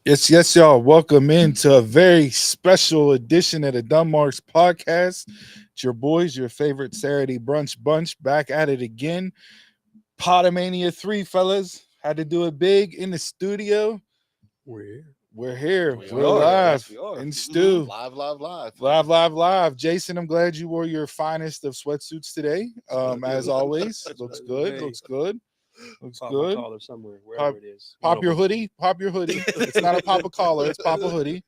Yes, y'all. Welcome into a very special edition of the Dunmarks podcast. It's your boys, your favorite Saturday brunch bunch, back at it again. Potomania 3, fellas. Had to do it big in the studio. We're here. We're here. We We're are. live. Yes, we are. In stew. Live. Live. Jason, I'm glad you wore your finest of sweatsuits today. As always. Looks good. Hey. Looks good. Looks Pop good. my collar somewhere, wherever it is. Pop One your of 'em. hoodie. Pop your hoodie. It's not a pop a collar. It's pop a hoodie.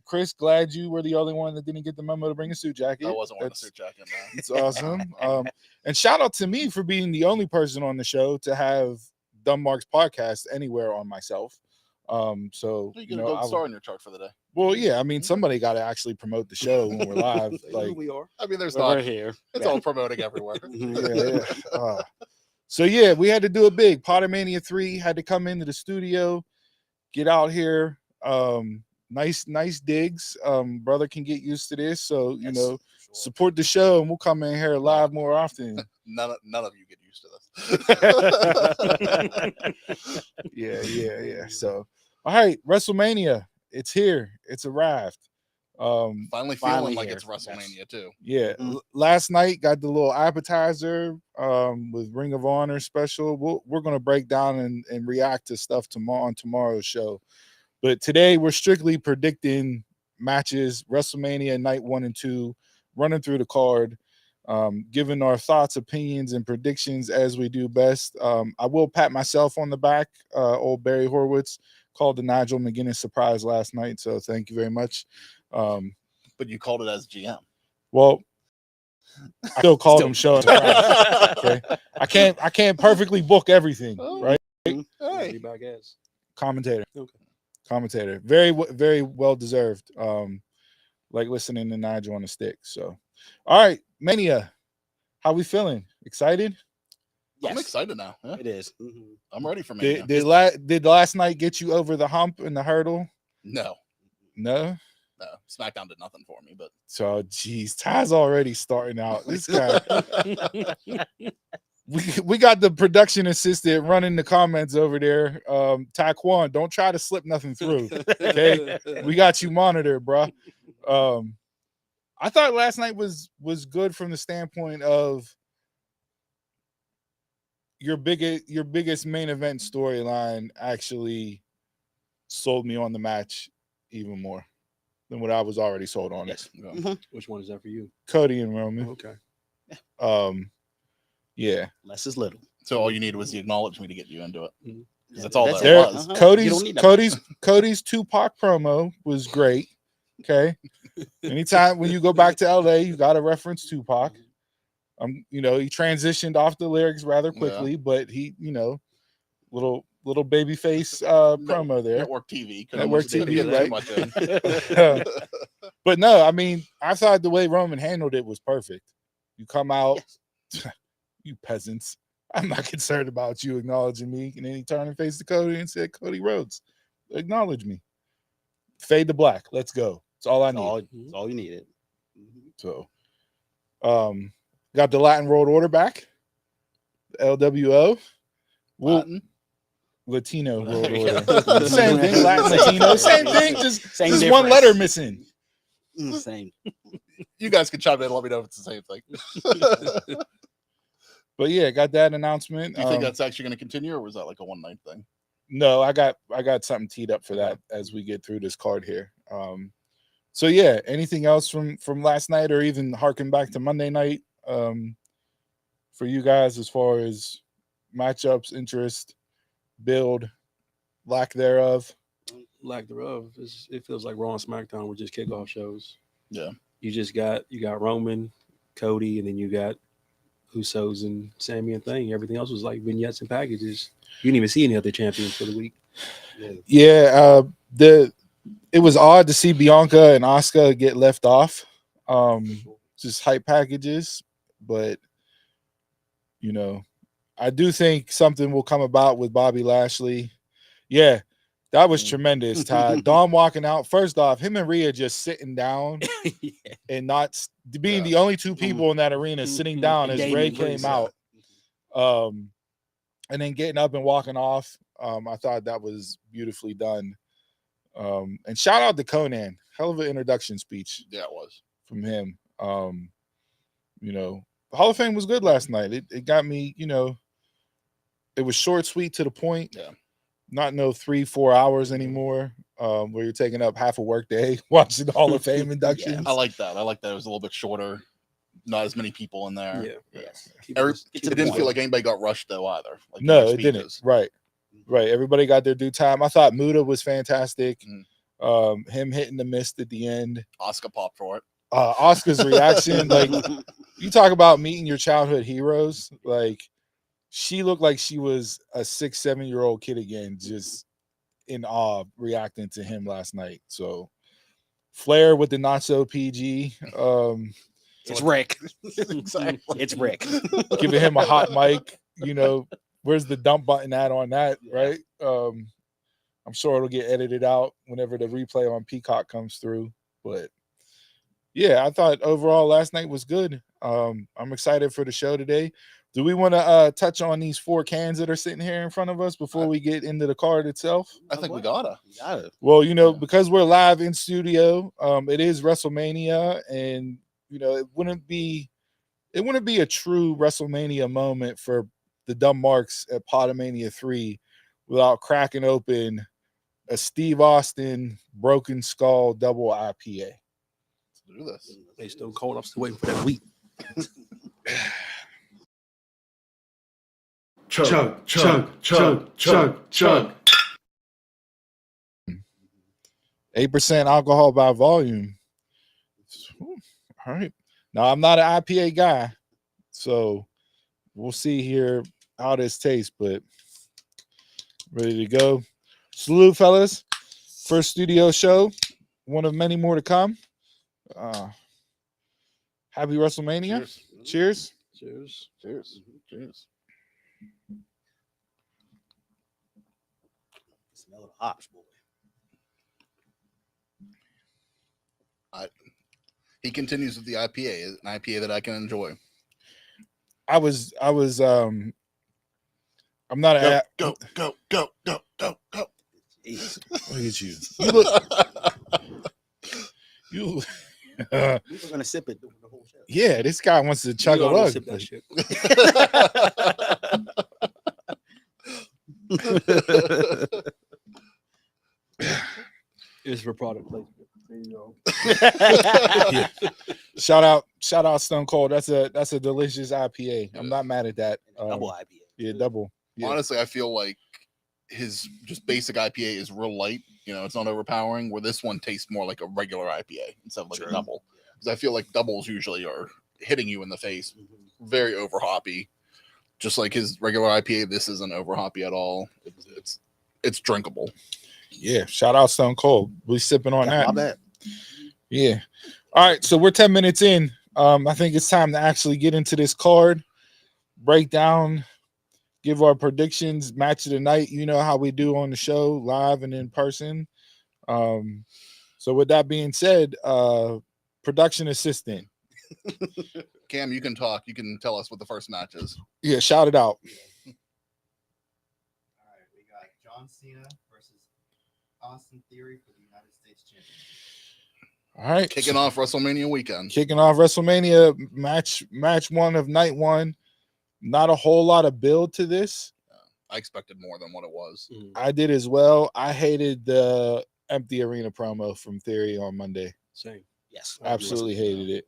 Chris, glad you were the only one that didn't get the memo to bring a suit jacket. I wasn't wearing a suit jacket. No. It's awesome. And shout out to me for being the only person on the show to have Dunmarks podcast anywhere on myself. So You get a gold star in your truck for the day. well, yeah, I mean, somebody got to actually promote the show when we're live. They know who Like, we are. I mean, there's We're not. here. It's all promoting everywhere. yeah. So yeah, we had to do it big. Pottermania 3 had to come into the studio, get out here. Nice digs. Brother can get used to this. So, you know, support the show and we'll come in here live more often. None of you get used to this. Yeah. So, all right, WrestleMania. It's here. It's arrived. Finally feeling like here. it's WrestleMania too. Yeah. Last night got the little appetizer with Ring of Honor special. We're gonna break down and react to stuff tomorrow on tomorrow's show. But today we're strictly predicting matches, WrestleMania night 1 and 2, running through the card, giving our thoughts, opinions, and predictions as we do best. I will pat myself on the back. Old Barry Horowitz called the Nigel McGuinness surprise last night, so thank you very much. But you called it as GM. Well, I still called him show. Okay, I can't perfectly book everything, right? Hey. Be back ass. Commentator. Okay. Commentator. Very well deserved. Like listening to Nigel on the stick. So, all right, Mania. How we feeling? Excited? I'm excited now. Yeah. It is. I'm ready for Mania. Did last night get you over the hump and the hurdle? No. SmackDown did nothing for me, but So, geez, Ty's already starting out. This guy. We got the production assistant running the comments over there. Taekwon, don't try to slip nothing through. Okay, we got you monitored, bro. I thought last night was good from the standpoint of your biggest main event storyline actually sold me on the match even more than what I was already sold on it. Which one is that for you? Cody and Roman. Okay. Yeah. Less is little. so all you needed was the acknowledgement to get you into it. Yeah, That's all that's there it. was. Uh-huh. You don't need that. Cody's Tupac promo was great. Okay. Anytime when you go back to LA, you got to reference Tupac. He transitioned off the lyrics rather quickly, but he, little baby face promo there. Network TV. Network TV, Too right? much in. But no, I mean, I thought the way Roman handled it was perfect. You come out, you peasants. I'm not concerned about you acknowledging me. And then he turned and faced to Cody and said, Cody Rhodes, acknowledge me. Fade to black. Let's go. That's all I need. That's all you needed. So, got the Latin World Order back. LWO. Latino World Order. Same thing. Latin, Latino. Same thing. Just one letter missing. Same. You guys can chime in and let me know if it's the same thing. But yeah, got that announcement. Do you think that's actually going to continue, or was that like a one night thing? No, I got something teed up for that as we get through this card here. So yeah, anything else from last night, or even harken back to Monday night for you guys as far as matchups, interest, build, lack thereof? Lack thereof. It feels like Raw and SmackDown were just kickoff shows. Yeah. You got Roman, Cody, and then you got Usos and Sammy and Thing. Everything else was like vignettes and packages. You didn't even see any other champions for the week. Yeah, it was odd to see Bianca and Asuka get left off. Just hype packages, but I do think something will come about with Bobby Lashley. Yeah, that was tremendous, Todd. Dom walking out. First off, him and Rhea just sitting down and not being the only two people in that arena sitting down as Ray came out. And then getting up and walking off. I thought that was beautifully done. And shout out to Conan. Hell of an introduction speech Yeah, it was. from him. You know, the Hall of Fame was good last night. It got me, you know, it was short, sweet, to the point. Yeah. Not no 3-4 hours anymore. Where you're taking up half a work day watching the Hall of Fame inductions. I like that. I like that it was a little bit shorter. Not as many people in there. Yeah. Yes. Keep Every, it- it keep didn't it feel like anybody got rushed though either. Like No, their it didn't. speeches. Right. Everybody got their due time. I thought Muda was fantastic. Him hitting the mist at the end. Oscar popped for it. Oscar's reaction, like you talk about meeting your childhood heroes. Like she looked like she was a 6-7-year-old kid again, just in awe reacting to him last night. So Flair with the not so PG, It's Rick. Exactly. It's Rick. giving him a hot mic. You know, where's the dump button at on that, right? I'm sure it'll get edited out whenever the replay on Peacock comes through. But yeah, I thought overall last night was good. I'm excited for the show today. Do we want to touch on these 4 cans that are sitting here in front of us before we get into the card itself? I think we gotta. Well, you know, because we're live in studio, it is WrestleMania, and you know, it wouldn't be a true WrestleMania moment for the dumb marks at Potomania 3 without cracking open a Steve Austin Broken Skull double IPA. Let's do this. They still cold. I'm still waiting for that wheat. Chug, chug, chug, chug, chug. 8% alcohol by volume. All right. Now, I'm not an IPA guy, so we'll see here how this tastes, but ready to go. Salute, fellas. First studio show. One of many more to come. Happy WrestleMania. Cheers. Cheers. Cheers. Cheers. Smell of hops, boy. He continues with the IPA, an IPA that I can enjoy. I'm not Go, a go, go, go, go, go, go. Jeez. look at you. You look you We were gonna sip it the whole show. yeah, this guy wants to chug a You know I don't lug. sip that shit. It's for product placement. There you go. Yeah. Shout out Stone Cold. That's a delicious IPA. I'm not mad at that. Double IPA. Yeah, double. Yeah. Honestly, I feel like his just basic IPA is real light. You know, it's not overpowering. Where this one tastes more like a regular IPA instead of like a double. Because I feel like doubles usually are hitting you in the face, very over hoppy. Just like his regular IPA, this isn't over hoppy at all. It's drinkable. Yeah, shout out Stone Cold. We sipping on My that. bad. Yeah. All right, so we're 10 minutes in. I think it's time to actually get into this card, break down, give our predictions, match of the night. You know how we do on the show, live and in person. So with that being said, production assistant. Cam, you can talk. You can tell us what the first match is. Yeah, shout it out. All right, we got John Cena versus Austin Theory for the United States Championship. All right. Kicking off WrestleMania weekend. Kicking off WrestleMania match 1 of night 1. Not a whole lot of build to this. I expected more than what it was. I did as well. I hated the empty arena promo from Theory on Monday. Same. Yes. Absolutely hated it.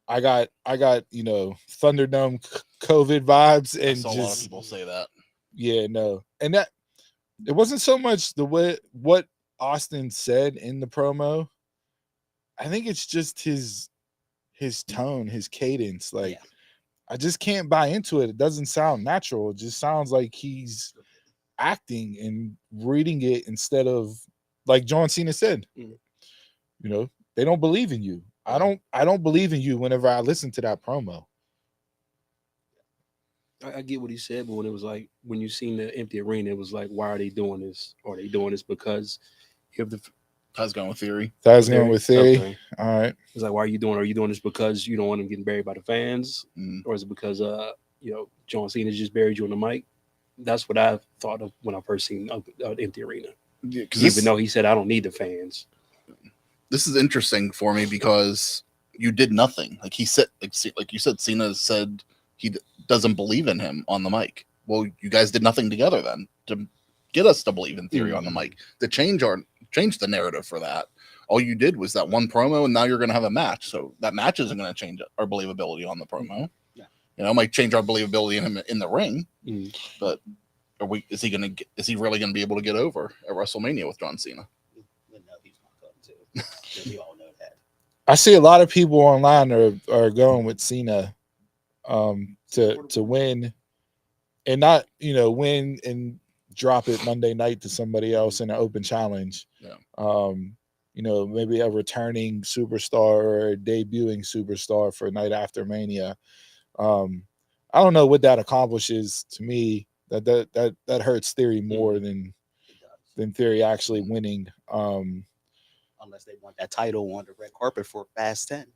I got Thunderdome COVID vibes I and saw a lot of just people say that. yeah, no. And that it wasn't so much the way what Austin said in the promo. I think it's just his tone, his cadence. Like Yeah. I just can't buy into it. It doesn't sound natural. It just sounds like he's acting and reading it instead of like John Cena said. Mm. You know, they don't believe in you. I don't believe in you whenever I listen to that promo. I get what he said, but when it was like when you seen the empty arena, it was like, why are they doing this? Are they doing this because you have the I was going with Theory. That's going with Theory. Okay. All right. It's like, why are you doing? Are you doing this because you don't want him getting buried by the fans, Mm. or is it because John Cena just buried you on the mic? That's what I thought of when I first seen empty arena. because Even though he said, "I don't need the fans." this is interesting for me because you did nothing. Like he said, like you said, Cena said he doesn't believe in him on the mic. Well, you guys did nothing together then to get us to believe in Theory on the mic, to change the narrative for that. All you did was that one promo, and now you're going to have a match. So that match isn't going to change our believability on the promo. Yeah. You know, it might change our believability in him in the ring, Mm. but is he really going to be able to get over at WrestleMania with John Cena? No, he's not going to. We all know that. I see a lot of people online are going with Cena to win, and not win and drop it Monday night to somebody else in an open challenge. Yeah. Maybe a returning superstar or a debuting superstar for Night After Mania. I don't know what that accomplishes to me. That hurts Theory more than Theory actually winning. Unless they want that title on the red carpet for Fast 10.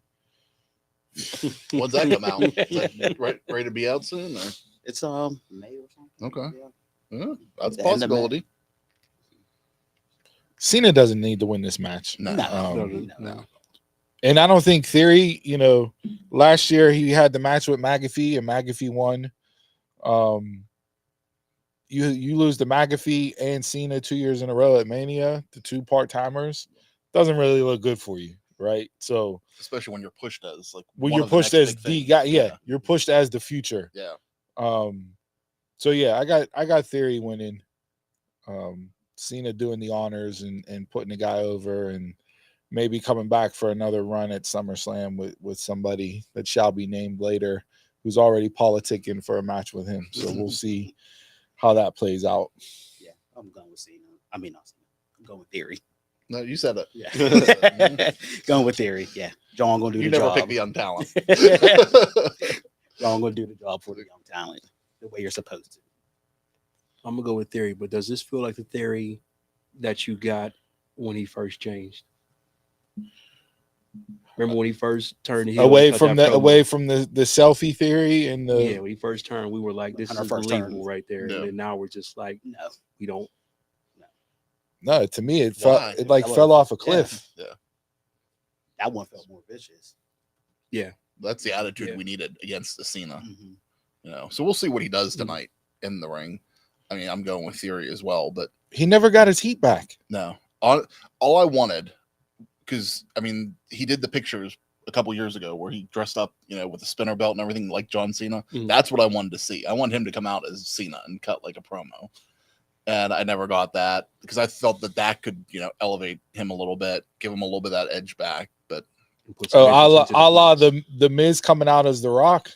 When's that come out? Is that ready to be out soon? Or? It's May or something. Okay. Yeah. Yeah, that's a The end of May. possibility. Cena doesn't need to win this match. No. No. And I don't think Theory, last year he had the match with McAfee and McAfee won. You lose to McAfee and Cena 2 years in a row at Mania, the two part-timers, doesn't really look good for you, right? So especially when you're pushed as you're pushed as the guy, you're pushed as the future. Yeah. So yeah, I got Theory winning. Cena doing the honors and putting the guy over, and maybe coming back for another run at SummerSlam with somebody that shall be named later, who's already politicking for a match with him. So we'll see how that plays out. Yeah, I'm going with Cena. I mean, not Cena. I'm going with Theory. No, you said it. Yeah. Going with Theory. Yeah. John going to do You the never job. pick the young talent. John going to do the job for the young talent the way you're supposed to. I'm gonna go with Theory, but does this feel like the Theory that you got when he first changed? Remember when he first turned heel? Away from the selfie theory and the when he first turned, we were like, "This On is our first believable turn. right there," Yeah. and then now we're just like, No. we don't. no, to me it Why? fell off a cliff. Yeah. That one felt more vicious. That's the attitude Yeah. we needed against the Cena. Mm-hmm. So we'll see what he does tonight in the ring. I mean, I'm going with Theory as well, but He never got his heat back. no. All I wanted, because I mean, he did the pictures a couple years ago where he dressed up, with a spinner belt and everything like John Cena. Mhm. That's what I wanted to see. I want him to come out as Cena and cut like a promo. And I never got that because I felt that could, elevate him a little bit, give him a little bit of that edge back. But Put some entrance into a la match. the Miz coming out as the Rock.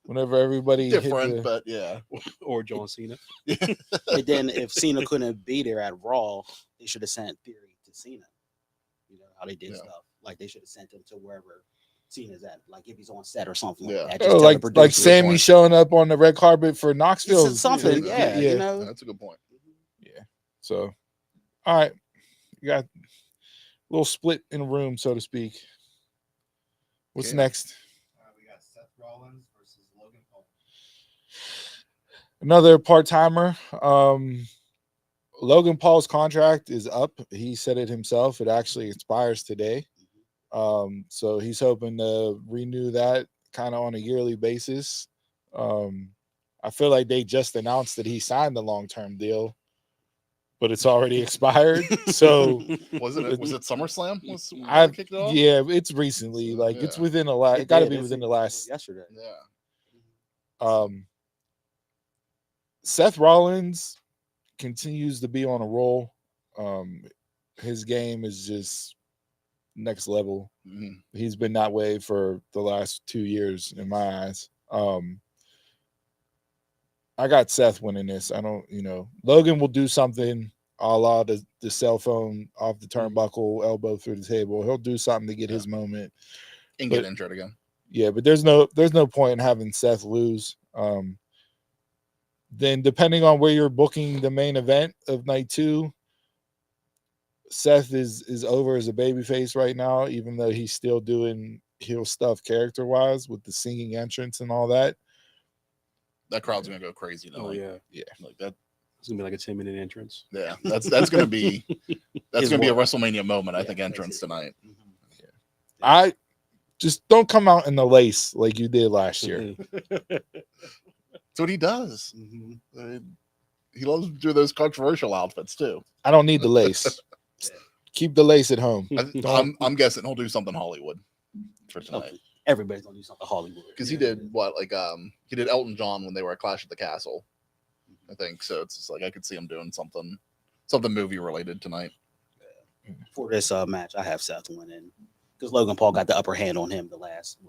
Whenever everybody different, but yeah. or John Cena. And then if Cena couldn't be there at Raw, they should have sent Theory to Cena. You know how they did Yeah. stuff. Like they should have sent him to wherever Cena's at. Like if he's on set or something Yeah. like that. Just tell the like producer. Sammy point. showing up on the red carpet for Knoxville. It's something. Yeah. You know. That's a good point. Yeah. So, all right, you got a little split in a room, so to speak. What's Okay. next? We got Seth Rollins versus Logan Paul. Another part-timer. Logan Paul's contract is up. He said it himself. It actually expires today. So he's hoping to renew that kind of on a yearly basis. I feel like they just announced that he signed the long-term deal, but it's already expired. So Was it SummerSlam? When I they kicked it off? yeah, it's recently. Like it's Yeah. within the last. It got to be within the last. yesterday. Yeah. Seth Rollins continues to be on a roll. His game is just next level. Mhm. He's been that way for the last 2 years in my eyes. I got Seth winning this. I don't, Logan will do something a la the cell phone off the turnbuckle, elbow through the table. He'll do something to get his moment. And get injured again. Yeah, but there's no point in having Seth lose. Then depending on where you're booking the main event of night 2, Seth is over as a babyface right now, even though he's still doing heel stuff character-wise with the singing entrance and all that. That crowd's gonna go crazy tonight. Oh yeah. Like that. It's gonna be like a 10-minute entrance. Yeah, that's gonna be His a work. WrestleMania moment. I Yeah, think that's entrance it. tonight. Mhm. I just don't come out in the lace like you did last year. That's what he does. Mhm. He loves to do those controversial outfits too. I don't need the lace. Keep the lace at home. I'm guessing he'll do something Hollywood for tonight. Okay. Everybody's gonna do something Hollywood Because he did he did Elton John when they were at Clash at the Castle, I think. So it's just like I could see him doing something movie related tonight. For this match. I have Seth winning because Logan Paul got the upper hand on him the last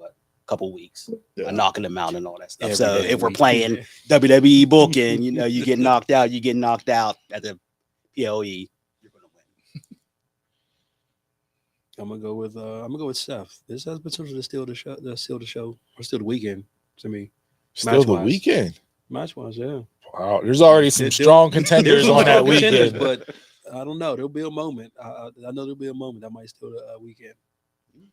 couple weeks, Yeah. knocking him out and all that stuff. Every So day if of we're the week. playing Yeah. WWE booking, you get knocked out. You get knocked out at the PLE. You're gonna win. I'm gonna go with Seth. This has potential to steal the show, or steal the weekend to me. Still the Match-wise. weekend. Match wise, yeah. Wow, there's already some There- strong There's contenders some on that strong contenders, weekend. but I don't know. There'll be a moment. I know there'll be a moment that might steal the weekend.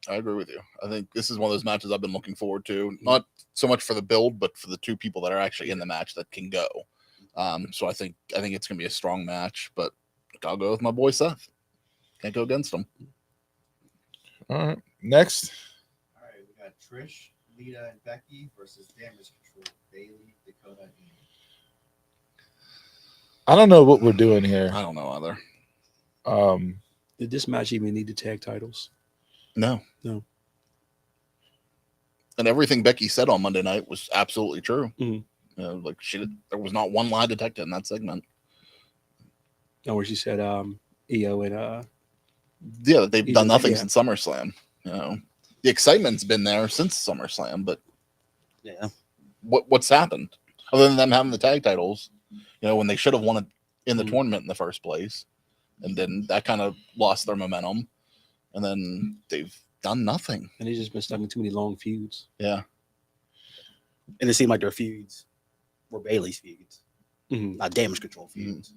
I agree with you. I think this is one of those matches I've been looking forward to, not so much for the build, but for the two people that are actually in the match that can go. So I think it's gonna be a strong match, but I'll go with my boy Seth. Can't go against him. All right, next. All right, we got Trish, Lita, and Becky versus Damage Control, Bailey, Dakota, and Amy. I don't know what we're doing here. I don't know either. Did this match even need the tag titles? No. No. And everything Becky said on Monday night was absolutely true. Mhm. Like there was not one lie detected in that segment. Oh, where she said, EO and Yeah, they've done nothing Yeah. since SummerSlam. The excitement's been there since SummerSlam, but Yeah. what's happened other than them having the tag titles? When they should have won it in the Mhm. tournament in the first place, and then that kind of lost their momentum, and then they've done nothing. and he's just been stuck in too many long feuds. Yeah, And it seemed like their feuds were Bailey's feuds, Mhm. not Damage Control feuds.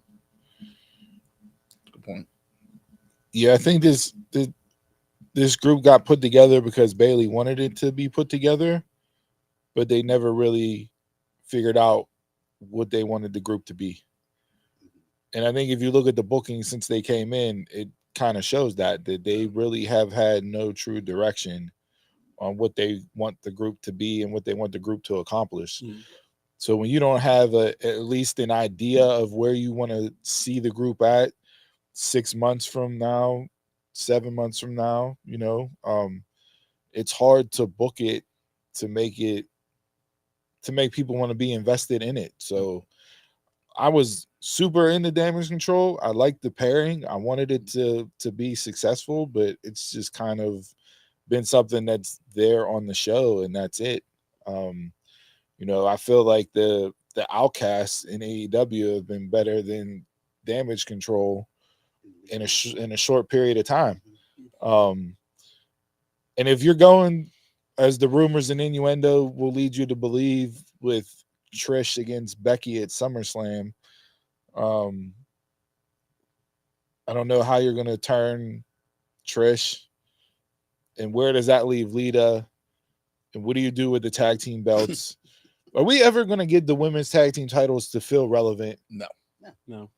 good point. Yeah, I think this group got put together because Bailey wanted it to be put together, but they never really figured out what they wanted the group to be. And I think if you look at the booking since they came in, it kind of shows that they really have had no true direction on what they want the group to be and what they want the group to accomplish. Mhm. So when you don't have at least an idea of where you want to see the group at 6 months from now, 7 months from now, it's hard to book it to make people want to be invested in it. So I was super into Damage Control. I liked the pairing. I wanted it to be successful, but it's just kind of been something that's there on the show, and that's it. I feel like the Outcasts in AEW have been better than Damage Control in a short period of time. And if you're going, as the rumors and innuendo will lead you to believe, with Trish against Becky at SummerSlam, I don't know how you're going to turn Trish, and where does that leave Lita, and what do you do with the tag team belts? Are we ever going to get the women's tag team titles to feel relevant? No, No.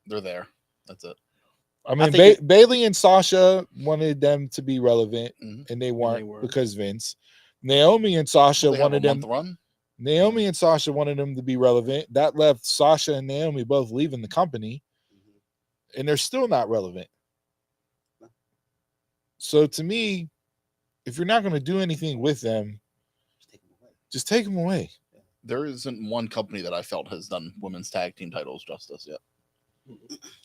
they're there. That's it. I mean, think Bailey and Sasha wanted them to be relevant, Mhm. and they weren't were. because Vince. Naomi and Sasha They have a wanted them. month run. Naomi and Sasha wanted them to be relevant. That left Sasha and Naomi both leaving the company, and they're still not relevant. So to me, if you're not going to do anything with them, just take them away. There isn't one company that I felt has done women's tag team titles justice yet.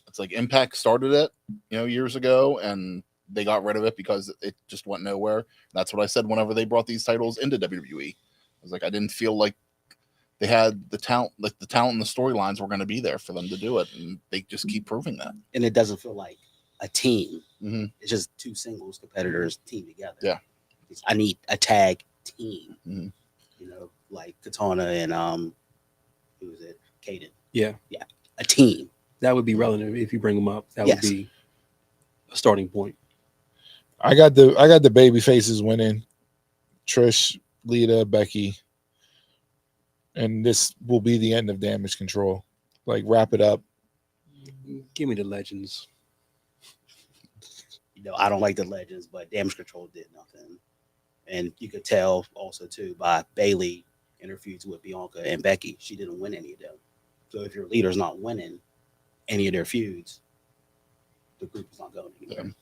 It's like Impact started it, years ago, and they got rid of it because it just went nowhere. That's what I said whenever they brought these titles into WWE. I was like, I didn't feel like they had the talent, and the storylines were going to be there for them to do it, and they just keep proving that. And it doesn't feel like a team. Mm-hmm. It's just two singles competitors team together. Yeah. I need a tag team. Mhm. Like Katana and who was it? Kaden. Yeah. A team. That would be relevant if you bring them up. That Yes. would be a starting point. I got the baby faces winning. Trish, Lita, Becky. and this will be the end of Damage Control. Like, wrap it up. Give me the legends. I don't like the Legends, but Damage Control did nothing. And you could tell also too by Bailey in her feuds with Bianca and Becky, she didn't win any of them. So if your leader's not winning any of their feuds, the group is not going anywhere.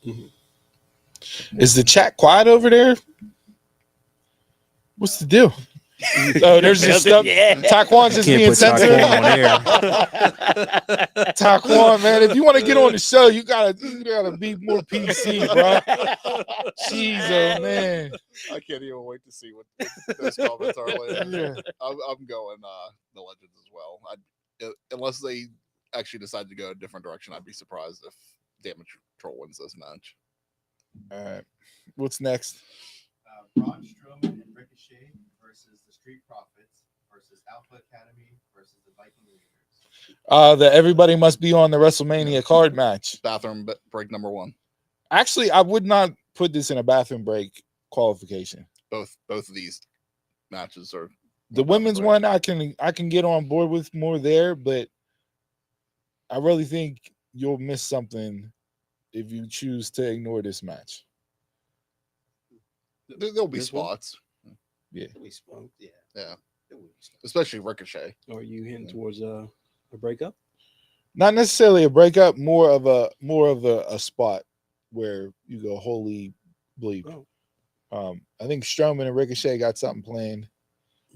Is the chat quiet over there? What's the deal? Oh, there's just stuff. Yeah. Taquan's just Can't being put censored. Taquan on air. Taquan, man, if you want to get on the show, you gotta be more PC, bro. Jeez, oh man. I can't even wait to see what those comments are later. Yeah. I'm going the Legends as well. Unless they actually decide to go a different direction, I'd be surprised if Damage Control wins this match. All right. What's next? Braun Strowman and Ricochet versus the Street Profits versus Alpha Academy versus the Viking Raiders. The everybody must be on the WrestleMania card match. Bathroom break number 1. Actually, I would not put this in a bathroom break qualification. Both of these matches are The women's one I can get on board with more there, but I really think you'll miss something if you choose to ignore this match. There'll be This one? spots. Yeah. We spoke, yeah. Yeah. Especially Ricochet. Are you hinting towards a breakup? Not necessarily a breakup, more of a spot where you go, holy bleep. Oh. I think Strowman and Ricochet got something planned.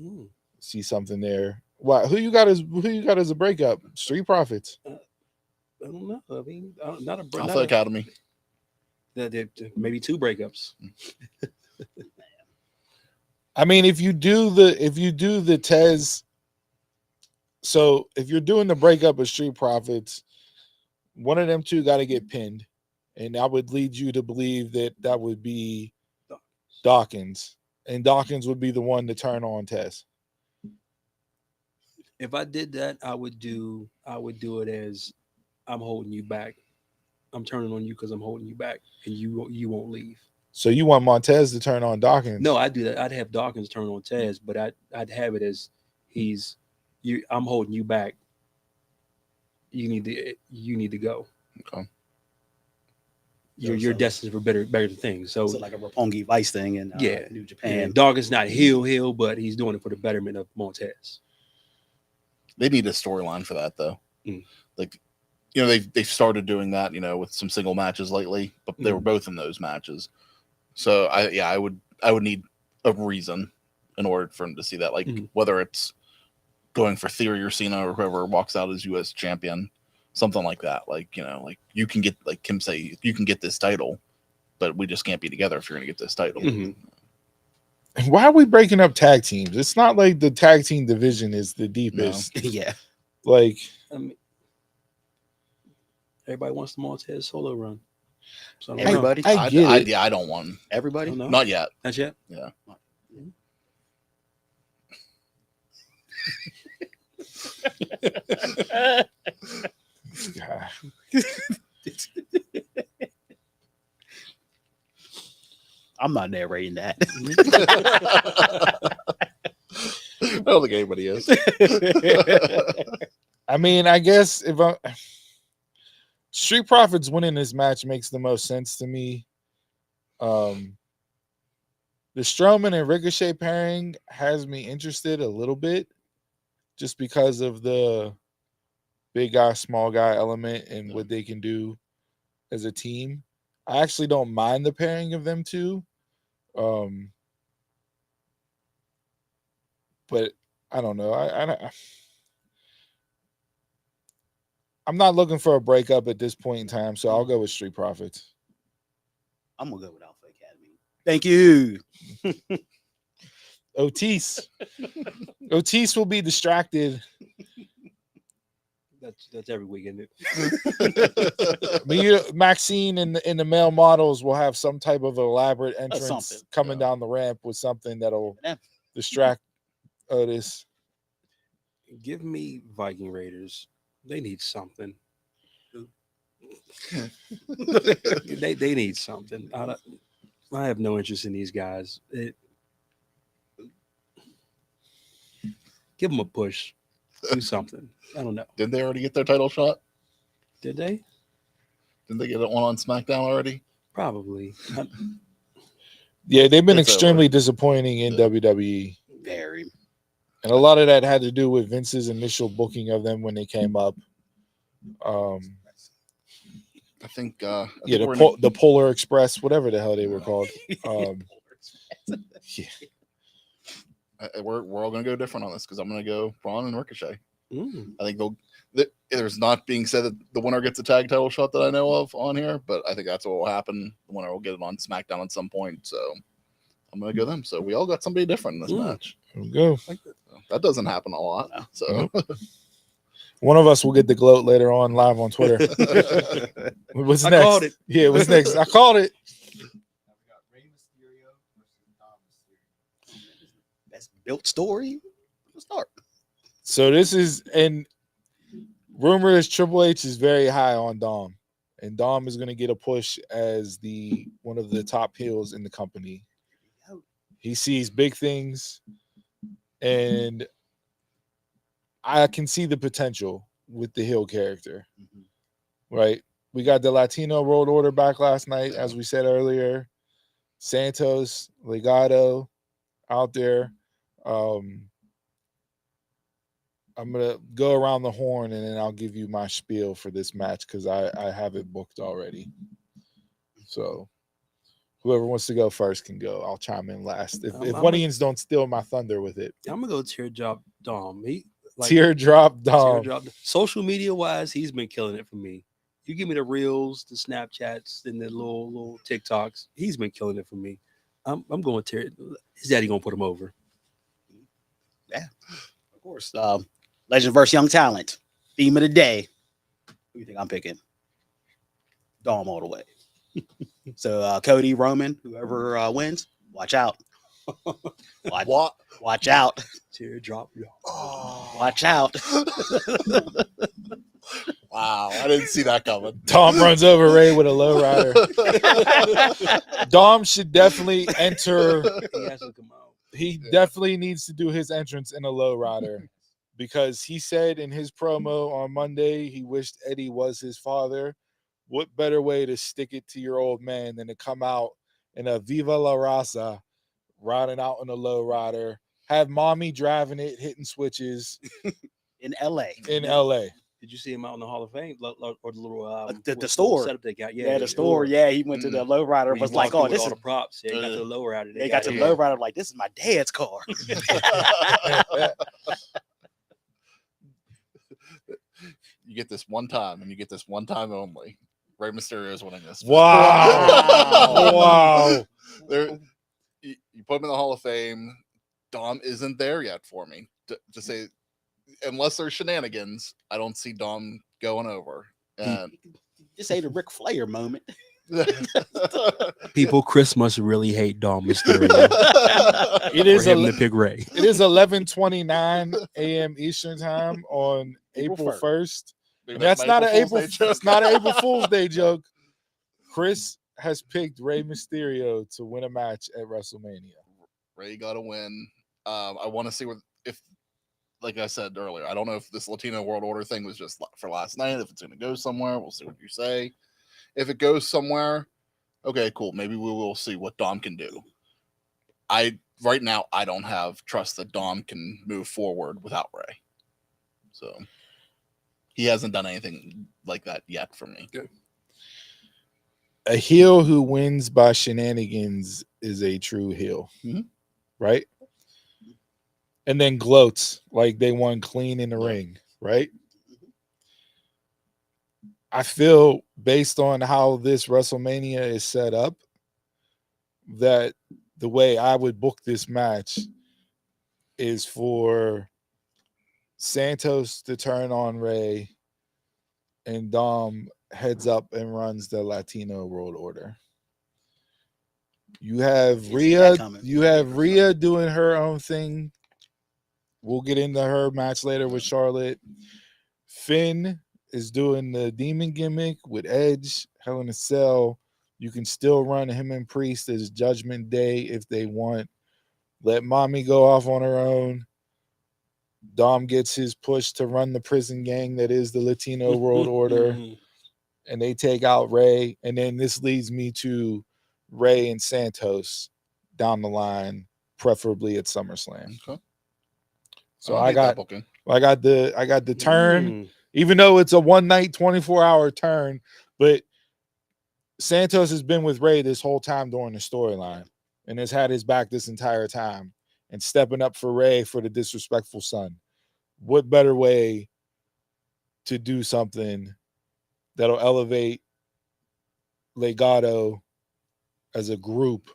Mm. See something there. Why? Who you got as a breakup? Street Profits. I don't know. I mean, not a Alpha Academy. Maybe 2 breakups. I mean, if you do the Tez, so if you're doing the breakup of Street Profits, one of them two got to get pinned, and that would lead you to believe that would be Dawkins, and Dawkins would be the one to turn on Tez. If I did that, I would do it as I'm holding you back. I'm turning on you because I'm holding you back, and you won't leave. So you want Montez to turn on Dawkins? No, I'd do that. I'd have Dawkins turn on Taz, but I'd have it as I'm holding you back. You need to go. Okay. You're destined for better things. So like a Roppongi Vice thing in New Japan. and Dawkins not heel, but he's doing it for the betterment of Montez. They need a storyline for that though. Mm. Like, they've started doing that, with some single matches lately, but they were both in those matches. So I would need a reason in order for him to see that, like whether it's going for Theory or Cena or whoever walks out as U.S. champion, something like that. Like, like you can get, like Kim say, you can get this title, but we just can't be together if you're going to get this title. Mm-hmm. And why are we breaking up tag teams? It's not like the tag team division is the deepest. No. Yeah. Like, I mean, everybody wants the Montez solo run. So I don't Everybody? know. I get it. Yeah, I don't want him. Everybody? I don't know. Not yet. Not yet. Yeah. God. I'm not narrating that. I don't think anybody is. I mean, I guess if Street Profits winning this match makes the most sense to me. The Strowman and Ricochet pairing has me interested a little bit, just because of the big guy, small guy element and what they can do as a team. I actually don't mind the pairing of them two. But I don't know. I'm not looking for a breakup at this point in time, so I'll go with Street Profits. I'm gonna go with Alpha Academy. Thank you. Otis will be distracted. That's every week, isn't it? Maxine and the male models will have some type of elaborate entrance Something. coming down the ramp with something that'll distract Otis. Give me Viking Raiders. They need something. they need something. I have no interest in these guys. Give them a push. Do something. I don't know. Did they already get their title shot? Did they? Didn't they get one on SmackDown already? Probably. Yeah, they've been It's extremely over. disappointing in Yeah. WWE. Very. And a lot of that had to do with Vince's initial booking of them when they came up. I think. Yeah, we're in the Polar Express, whatever the hell they were called. Yeah. we're all gonna go different on this because I'm gonna go Braun and Ricochet. Mm. I think there's not being said that the winner gets a tag title shot that I know of on here, but I think that's what will happen. The winner will get it on SmackDown at some point. So I'm gonna go them. So we all got somebody different in this match. There we go. So that doesn't happen a lot. So One of us will get the gloat later on live on Twitter. What's I next? called it. Yeah, what's next? I called it. Now we got Rey Mysterio versus Dom Mysterio. Best built story. Let's start. So this is, and rumor is Triple H is very high on Dom, and Dom is going to get a push as one of the top heels in the company. He sees big things, and I can see the potential with the heel character. Right? We got the Latino World Order back last night, as we said earlier. Santos, Legado out there. I'm gonna go around the horn and then I'll give you my spiel for this match because I have it booked already. So whoever wants to go first can go. I'll chime in last. If one of you don't steal my thunder with it. I'm gonna go teardrop Dom. Teardrop Dom. Social media wise, he's been killing it for me. You give me the reels, the Snapchats, and the little TikToks. He's been killing it for me. I'm going to his daddy gonna put him over. Yeah, of course. Legend versus Young Talent. Theme of the day. Who do you think I'm picking? Dom all the way. So Cody, Roman, whoever wins, watch out. Watch out. Teardrop. Watch out. wow, I didn't see that coming. Dom runs over Ray with a lowrider. Dom should definitely enter. He has to come out. He definitely needs to do his entrance in a lowrider because he said in his promo on Monday he wished Eddie was his father. What better way to stick it to your old man than to come out in a Viva La Raza, riding out in a lowrider, have mommy driving it, hitting switches in LA. Did you see him out in the Hall of Fame or the little the store setup they got? Yeah, the store. Yeah, he went to the lowrider and was like, "Oh, this is all the props." Yeah, he got to the lowrider. They got to the lowrider like, "This is my dad's car." You get this one time, and you get this one time only. Rey Mysterio is winning this. Wow! You put him in the Hall of Fame. Dom isn't there yet for me to say. Unless there's shenanigans, I don't see Dom going over. And just say the Ric Flair moment. People, Chris must really hate Dom Mysterio. It is him to pick Ray. It is 11:29 a.m. Eastern time on April 1st. That's not an April. It's not an April Fool's Day joke. Chris has picked Rey Mysterio to win a match at WrestleMania. Ray got to win. I want to see if, like I said earlier, I don't know if this Latino World Order thing was just for last night. If it's going to go somewhere, we'll see what you say. If it goes somewhere, okay, cool. Maybe we will see what Dom can do. Right now, I don't have trust that Dom can move forward without Ray. So he hasn't done anything like that yet for me. Good. A heel who wins by shenanigans is a true heel, right? And then gloats like they won clean in the ring, right? I feel based on how this WrestleMania is set up that the way I would book this match is for Santos to turn on Ray and Dom heads up and runs the Latino World Order. You have Rhea doing her own thing. We'll get into her match later with Charlotte. Finn is doing the demon gimmick with Edge, Hell in a Cell. You can still run him and Priest as Judgment Day if they want. Let mommy go off on her own. Dom gets his push to run the prison gang that is the Latino World Order, and they take out Ray. And then this leads me to Ray and Santos down the line, preferably at SummerSlam. Okay. So I I hate that got booking. I got the turn, even though it's a one night, 24-hour turn, but Santos has been with Ray this whole time during the storyline and has had his back this entire time and stepping up for Ray for the disrespectful son. What better way to do something that'll elevate Legado as a group,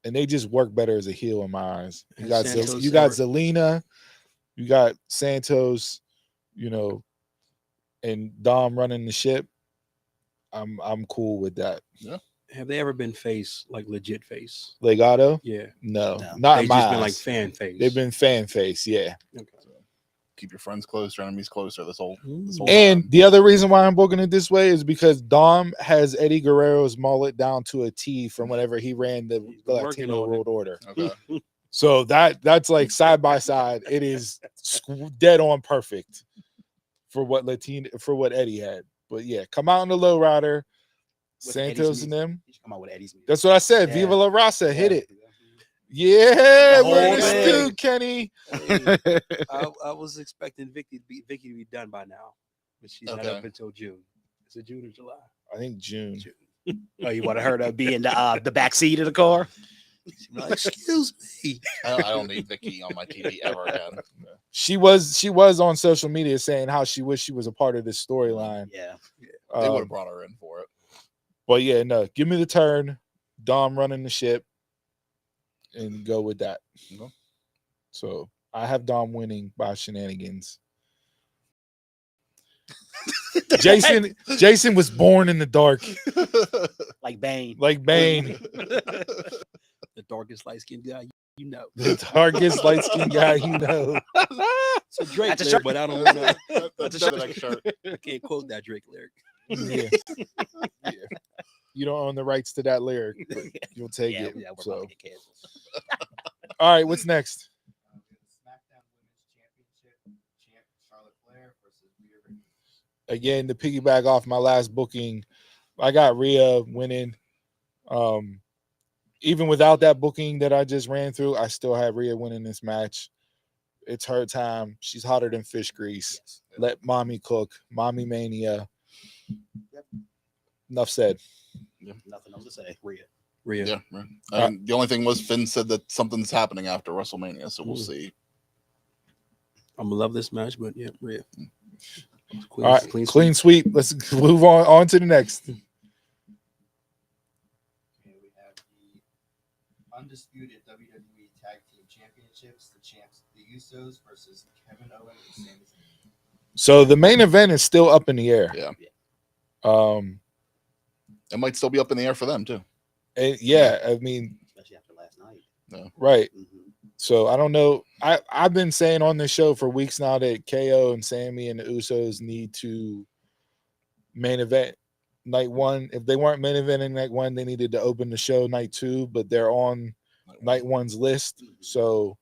and they just work better as a heel in my eyes. You got Zelina, you got Santos, you know, and Dom running the ship. I'm cool with that. Yeah. Have they ever been face, like legit face? Legado? Yeah. No. No. Not They've in my just been like eyes. fan face. They've been fan face, yeah. Okay. Keep your friends close, your enemies closer. This whole And time. the other reason why I'm booking it this way is because Dom has Eddie Guerrero's mullet down to a T from whenever he ran the He's been working Latino on it. World Order. Okay. So that's like side by side. It is dead on perfect for what Eddie had. But yeah, come out in the lowrider, With Santos Eddie's and music. them. He should come out with Eddie's music. That's what I said. Yeah. Viva La Raza, hit Yeah. it. Yeah, The we're whole in this thing. too, Kenny. I was expecting Vicky to be done by now, but she's not Okay. up until June. Is it June or July? I think June. Oh, you want her to be in the back seat of the car? She's like, excuse me. I don't need Vicky on my TV ever again. She was on social media saying how she wished she was a part of this storyline. Yeah. They would have brought her in for it. But yeah, no, give me the turn. Dom running the ship and go with that. Okay. So I have Dom winning by shenanigans. Jason was born in the dark, Like Bane. like Bane, The darkest light skinned guy you know. the darkest light skinned guy you know. So Drake That's a lyric, shirt. but I don't want to. That's the next shirt. I can't quote that Drake lyric. Yeah. Yeah. You don't own the rights to that lyric, but you'll take Yeah, it. yeah, we're So, about to get canceled. all right, what's next? We have the SmackDown Women's Championship champ Charlotte Flair versus Rhea Ripley. Again, to piggyback off my last booking, I got Rhea winning. Even without that booking that I just ran through, I still have Rhea winning this match. It's her time. She's hotter than fish grease. Yes. Let mommy cook. Mommy mania. Yep. Enough said. Nothing else to say. Rhea. Rhea. Yeah. Right. The only thing was Finn said that something's happening after WrestleMania, so we'll see. I'm gonna love this match, but yeah, Rhea. All right, clean sweep. Let's move on to the next. Okay, we have the undisputed WWE Tag Team Championships. The champs, the Usos versus Kevin Owens and Sami Zayn. So the main event is still up in the air. Yeah. It might still be up in the air for them too. Yeah, I mean, Especially after last night. right. Mm-hmm. So I don't know. I've been saying on this show for weeks now that KO and Sammy and the Usos need to main event night one. If they weren't main eventing night one, they needed to open the show night two, but they're on night one's list. So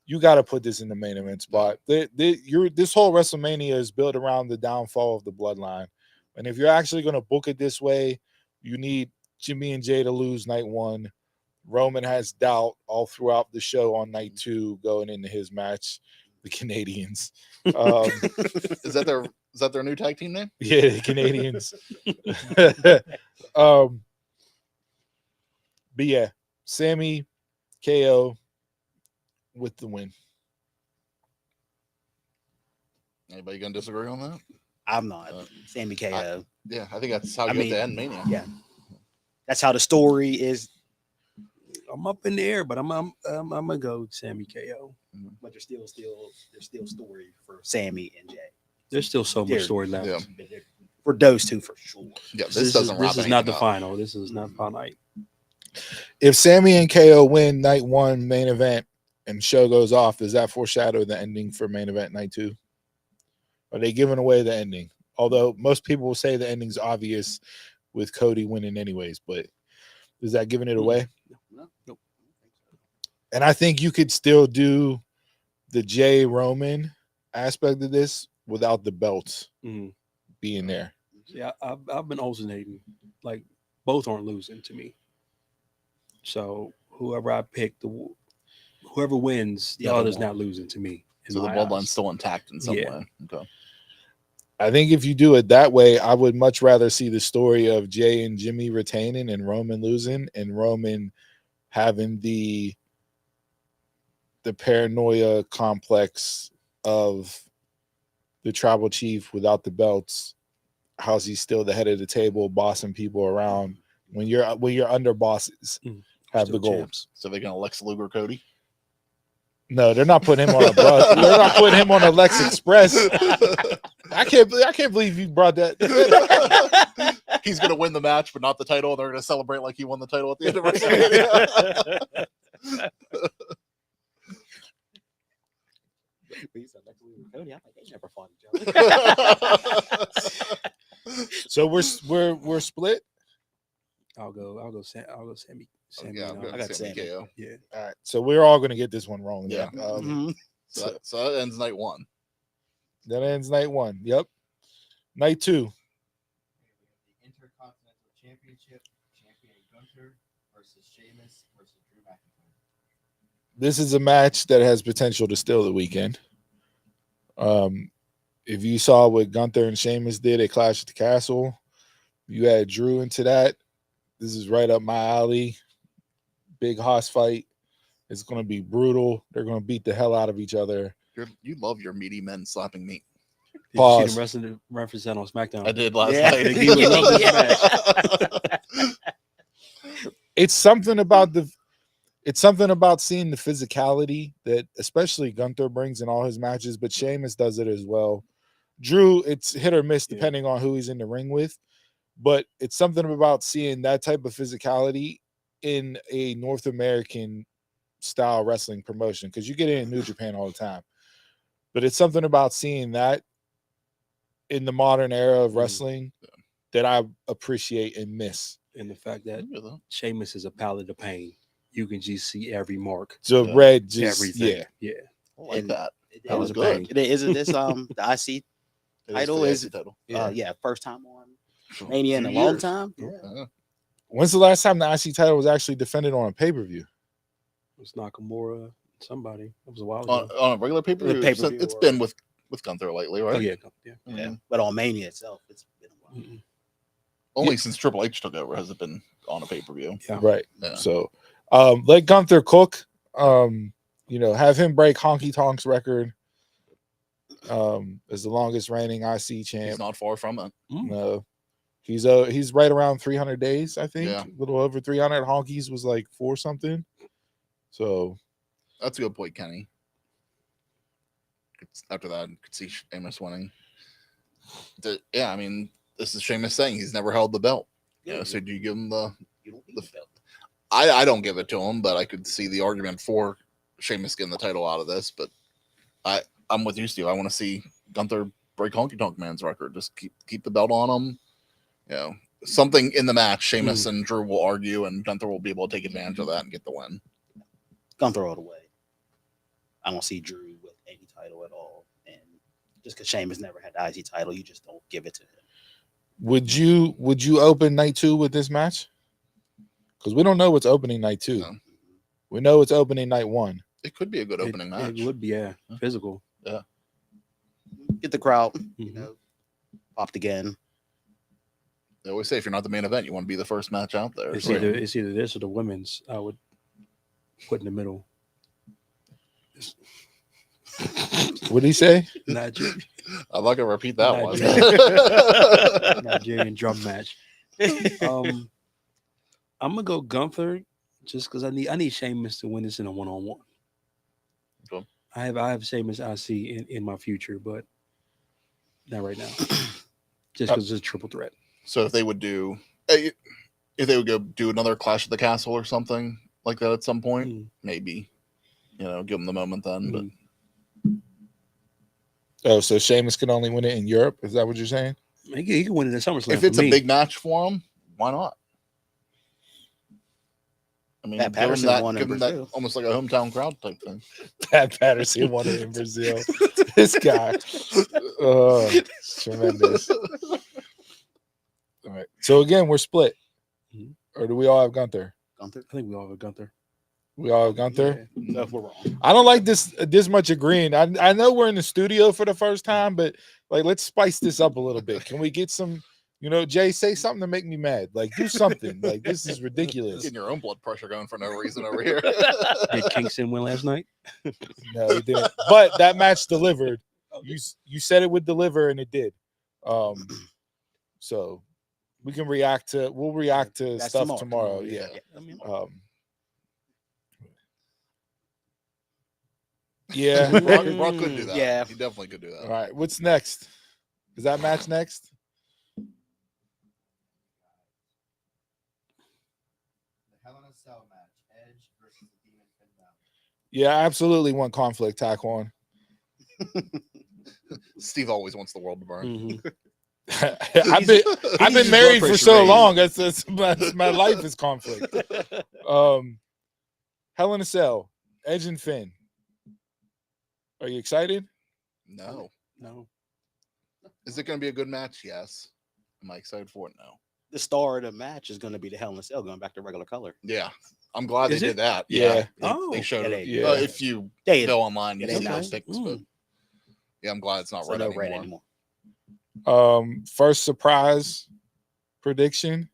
you got to put this in the main event spot. This whole WrestleMania is built around the downfall of the bloodline. And if you're actually going to book it this way, you need Jimmy and Jay to lose night one. Roman has doubt all throughout the show on night two going into his match. The Canadians. Is that their new tag team name? Yeah, the Canadians. But yeah, Sammy, KO with the win. Anybody gonna disagree on that? I'm not. Sammy KO. Yeah, I think that's how you I have mean, to end Mania. Yeah. That's how the story is. I'm up in the air, but I'm gonna go Sammy KO. But there's still story for Sammy and Jay. There's still so much story left. Yeah. For those two, for sure. Yeah, this is doesn't wrap not anything the up. final. This is not final night. If Sammy and KO win night one main event and show goes off, does that foreshadow the ending for main event night two? Are they giving away the ending? Although most people will say the ending's obvious with Cody winning anyways, but is that giving it away? No. Nope. And I think you could still do the Jay Roman aspect of this without the belts being there. Yeah, I've been alternating. Like both aren't losing to me. So whoever I pick, whoever wins, the other's not losing to me. So the bloodline's still intact in some way. Okay. I think if you do it that way, I would much rather see the story of Jay and Jimmy retaining and Roman losing, and Roman having the paranoia complex of the tribal chief without the belts. How's he still the head of the table, bossing people around? When you're under bosses, have the gold. So they're gonna Lex Luger Cody. No, they're not putting him on a bus. They're not putting him on a Lex Express. I can't believe you brought that. He's gonna win the match, but not the title. They're gonna celebrate like he won the title at the end of WrestleMania. Never fought each other. So we're split. I'll go Sammy. Yeah, I got Sammy. KO. Yeah. All right, so we're all gonna get this one wrong. Yeah. Then. So that ends night one. That ends night one. Yep. Night two. The Intercontinental Championship, champion Gunther versus Sheamus versus Drew McIntyre. This is a match that has potential to steal the weekend. If you saw what Gunther and Sheamus did at Clash at the Castle, you add Drew into that. This is right up my alley. Big hoss fight. It's going to be brutal. They're going to beat the hell out of each other. You love your meaty men slapping meat. Did you see them reference that on SmackDown? I did last Yeah. night. He would love this match. It's something about seeing the physicality that especially Gunther brings in all his matches, but Sheamus does it as well. Drew, it's hit or miss depending on who he's in the ring with, but it's something about seeing that type of physicality in a North American style wrestling promotion, because you get it in New Japan all the time, but it's something about seeing that in the modern era of wrestling that I appreciate and miss. And the fact that Sheamus is a palette of pain. You can just see every mark. So red, just everything. Yeah. I like that. That was good. Isn't this the IC title? Is the title? First time on Mania in a long time. Yeah. When's the last time the IC title was actually defended on a pay-per-view? It was Nakamura, somebody. It was a while ago. On a regular pay-per-view? It's been with Gunther lately, right? Oh, yeah. Yeah. But on Mania itself, it's been a while. Only since Triple H took over has it been on a pay-per-view. Yeah. Right. Yeah. So let Gunther cook. Have him break Honky Tonk's record as the longest reigning IC champ. He's not far from it. No. He's right around 300 days, I think. Yeah. A little over 300. Honky's was like 4 something. So That's a good point, Kenny. After that, could see Sheamus winning. Yeah, I mean, this is Sheamus saying he's never held the belt. So do you give him the belt? I don't give it to him, but I could see the argument for Sheamus getting the title out of this. But I'm with you, Steve. I want to see Gunther break Honky Tonk Man's record. Just keep the belt on him. Something in the match, Sheamus and Drew will argue, and Gunther will be able to take advantage of that and get the win. Gunther all the way. I don't see Drew with any title at all, and just because Sheamus never had the IC title, you just don't give it to him. would you open night 2 with this match? Because we don't know what's opening night 2. No. We know it's opening night 1. It could be a good opening match. It would be, physical. Yeah. Get the crowd, popped again. They always say if you're not the main event, you want to be the first match out there. It's either this or the women's. I would put in the middle. What did he say? Nigerian, I'm not gonna repeat that one. Nigerian drum match. I'm gonna go Gunther just because I need Sheamus to win this in a 1-on-1. Cool. I have Sheamus IC in my future, but not right now. Just because it's a triple threat. So if they would go do another Clash at the Castle or something like that at some point, maybe, give them the moment then. But Oh, so Sheamus can only win it in Europe? Is that what you're saying? He can win it at SummerSlam. if it's a big match for him, why not? I mean, Pat give him Patterson that, won in give him that Brazil. almost like a hometown crowd type thing. Pat Patterson won it in Brazil. This guy. Tremendous. All right. So again, we're split. Mhm. Or do we all have Gunther? Gunther. I think we all have Gunther. We all have Gunther? Yeah. So if we're wrong. I don't like this much agreeing. I know we're in the studio for the first time, but like let's spice this up a little bit. Can we get some, Jay, say something to make me mad? Like do something. Like this is ridiculous. Getting your own blood pressure going for no reason over here. Did Kingston win last night? No, it didn't. But that match delivered. You said it would deliver, and it did. So we'll react to That's stuff tomorrow. Yeah. Yeah. I mean, Yeah. Brock could do that. Yeah. He definitely could do that. All right. What's next? Is that match next? The Hell in a Cell match: Edge versus the Demon Finn Balor. Yeah, I absolutely want conflict, Taquan. Steve always wants the world to burn. Mhm. I've been his married blood for pressure so raised. long. That's my life is conflict. Hell in a Cell, Edge and Finn. Are you excited? No. No. Is it going to be a good match? Yes. Am I excited for it? No. the star of the match is going to be the Hell in a Cell going back to regular color. Yeah. I'm glad Is they it? did that. Yeah. They showed Yeah, it. they- Yeah. If you They go online, you Yeah, see they those know. things. But yeah, I'm glad it's not red no anymore. red anymore. First surprise prediction.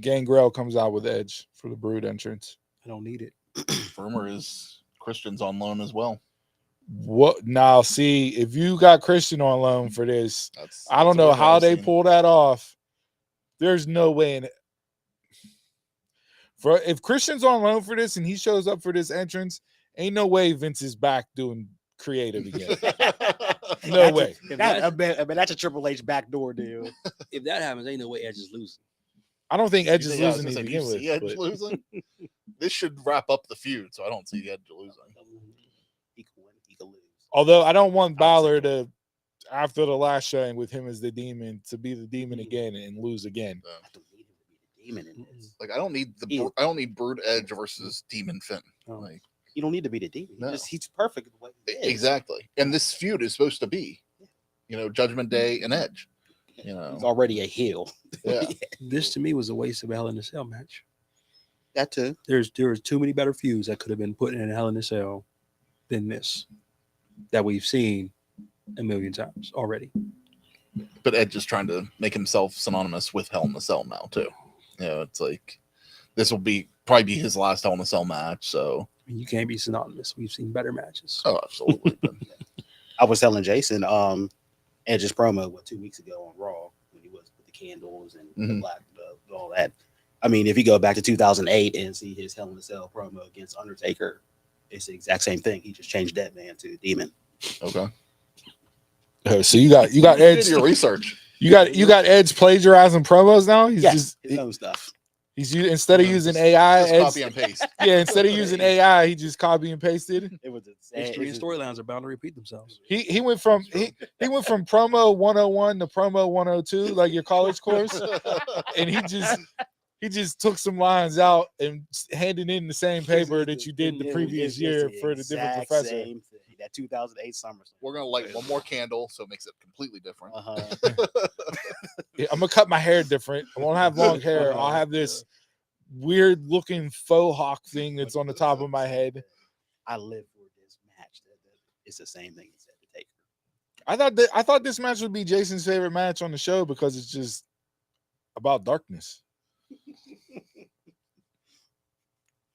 Gangrel comes out with Edge for the Brood entrance. I don't need it. Rumor is Christian's on loan as well. What now? See, if you got Christian on loan for this, That's I don't a know rumor how I've they seen. pull that off. There's no way in it. If Christian's on loan for this and he shows up for this entrance, ain't no way Vince is back doing creative again. No That's way. That's a Triple H backdoor deal. If that happens, ain't no way Edge is losing. I don't think Edge is Yeah, I was losing gonna to say, do begin you with. see Edge but- losing? This should wrap up the feud, so I don't see Edge losing. He could win. He could lose. Although I don't want Balor to, after the last showing with him as the demon, to be the demon again and lose again. I don't need him to be the demon in this. Like I don't need I don't need Brood Edge versus Demon Finn. Oh. Like You don't need to be the demon. No. He's perfect the way he is. exactly. And this feud is supposed to be, Judgment Day and Edge. He's already a heel. Yeah. This to me was a waste of a Hell in a Cell match. That too. There's too many better feuds that could have been put in a Hell in a Cell than this that we've seen a million times already. But Edge is trying to make himself synonymous with Hell in a Cell now too. It's like this will probably be his last Hell in a Cell match. So You can't be synonymous. We've seen better matches. oh, absolutely. But I was telling Jason, Edge's promo 2 weeks ago on Raw when he was with the candles and the Mhm. black all that. I mean, if you go back to 2008 and see his Hell in a Cell promo against Undertaker, it's the exact same thing. He just changed that man to Demon. okay. So you got You Edge. did your research. You got Edge plagiarizing promos now. He's Yes, just his own stuff. instead of using AI, Just Edge, copy and paste. yeah, instead of using AI, he just copy and pasted. It was History and storylines are bound to repeat themselves. He went from promo 101 to promo 102, like your college course, and he just took some lines out and handed in the same paper that you did the previous year for the different exact professor. same thing. That 2008 SummerSlam. We're gonna light one more candle, so it makes it completely different. Yeah, I'm gonna cut my hair different. I won't have long hair. I'll have this weird looking faux hawk thing that's on the top of my head. I live for this match. It's the same thing he said to Taker. I thought this match would be Jason's favorite match on the show because it's just about darkness.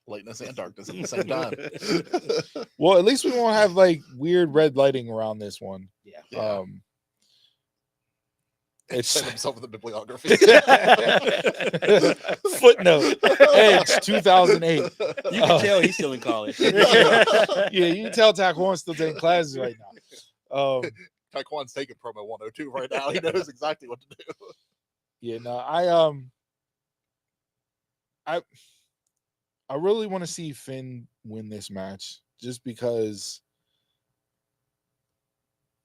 Lightness and darkness at the same time. Well, at least we won't have like weird red lighting around this one. Yeah. Yeah. It's Set himself in the bibliography. footnote Edge 2008. You can tell he's still in college. Yeah, you can tell Taquan's still taking classes right now. Taekwon's taking promo 102 right now. He knows exactly what to do. Yeah, no, I really want to see Finn win this match just because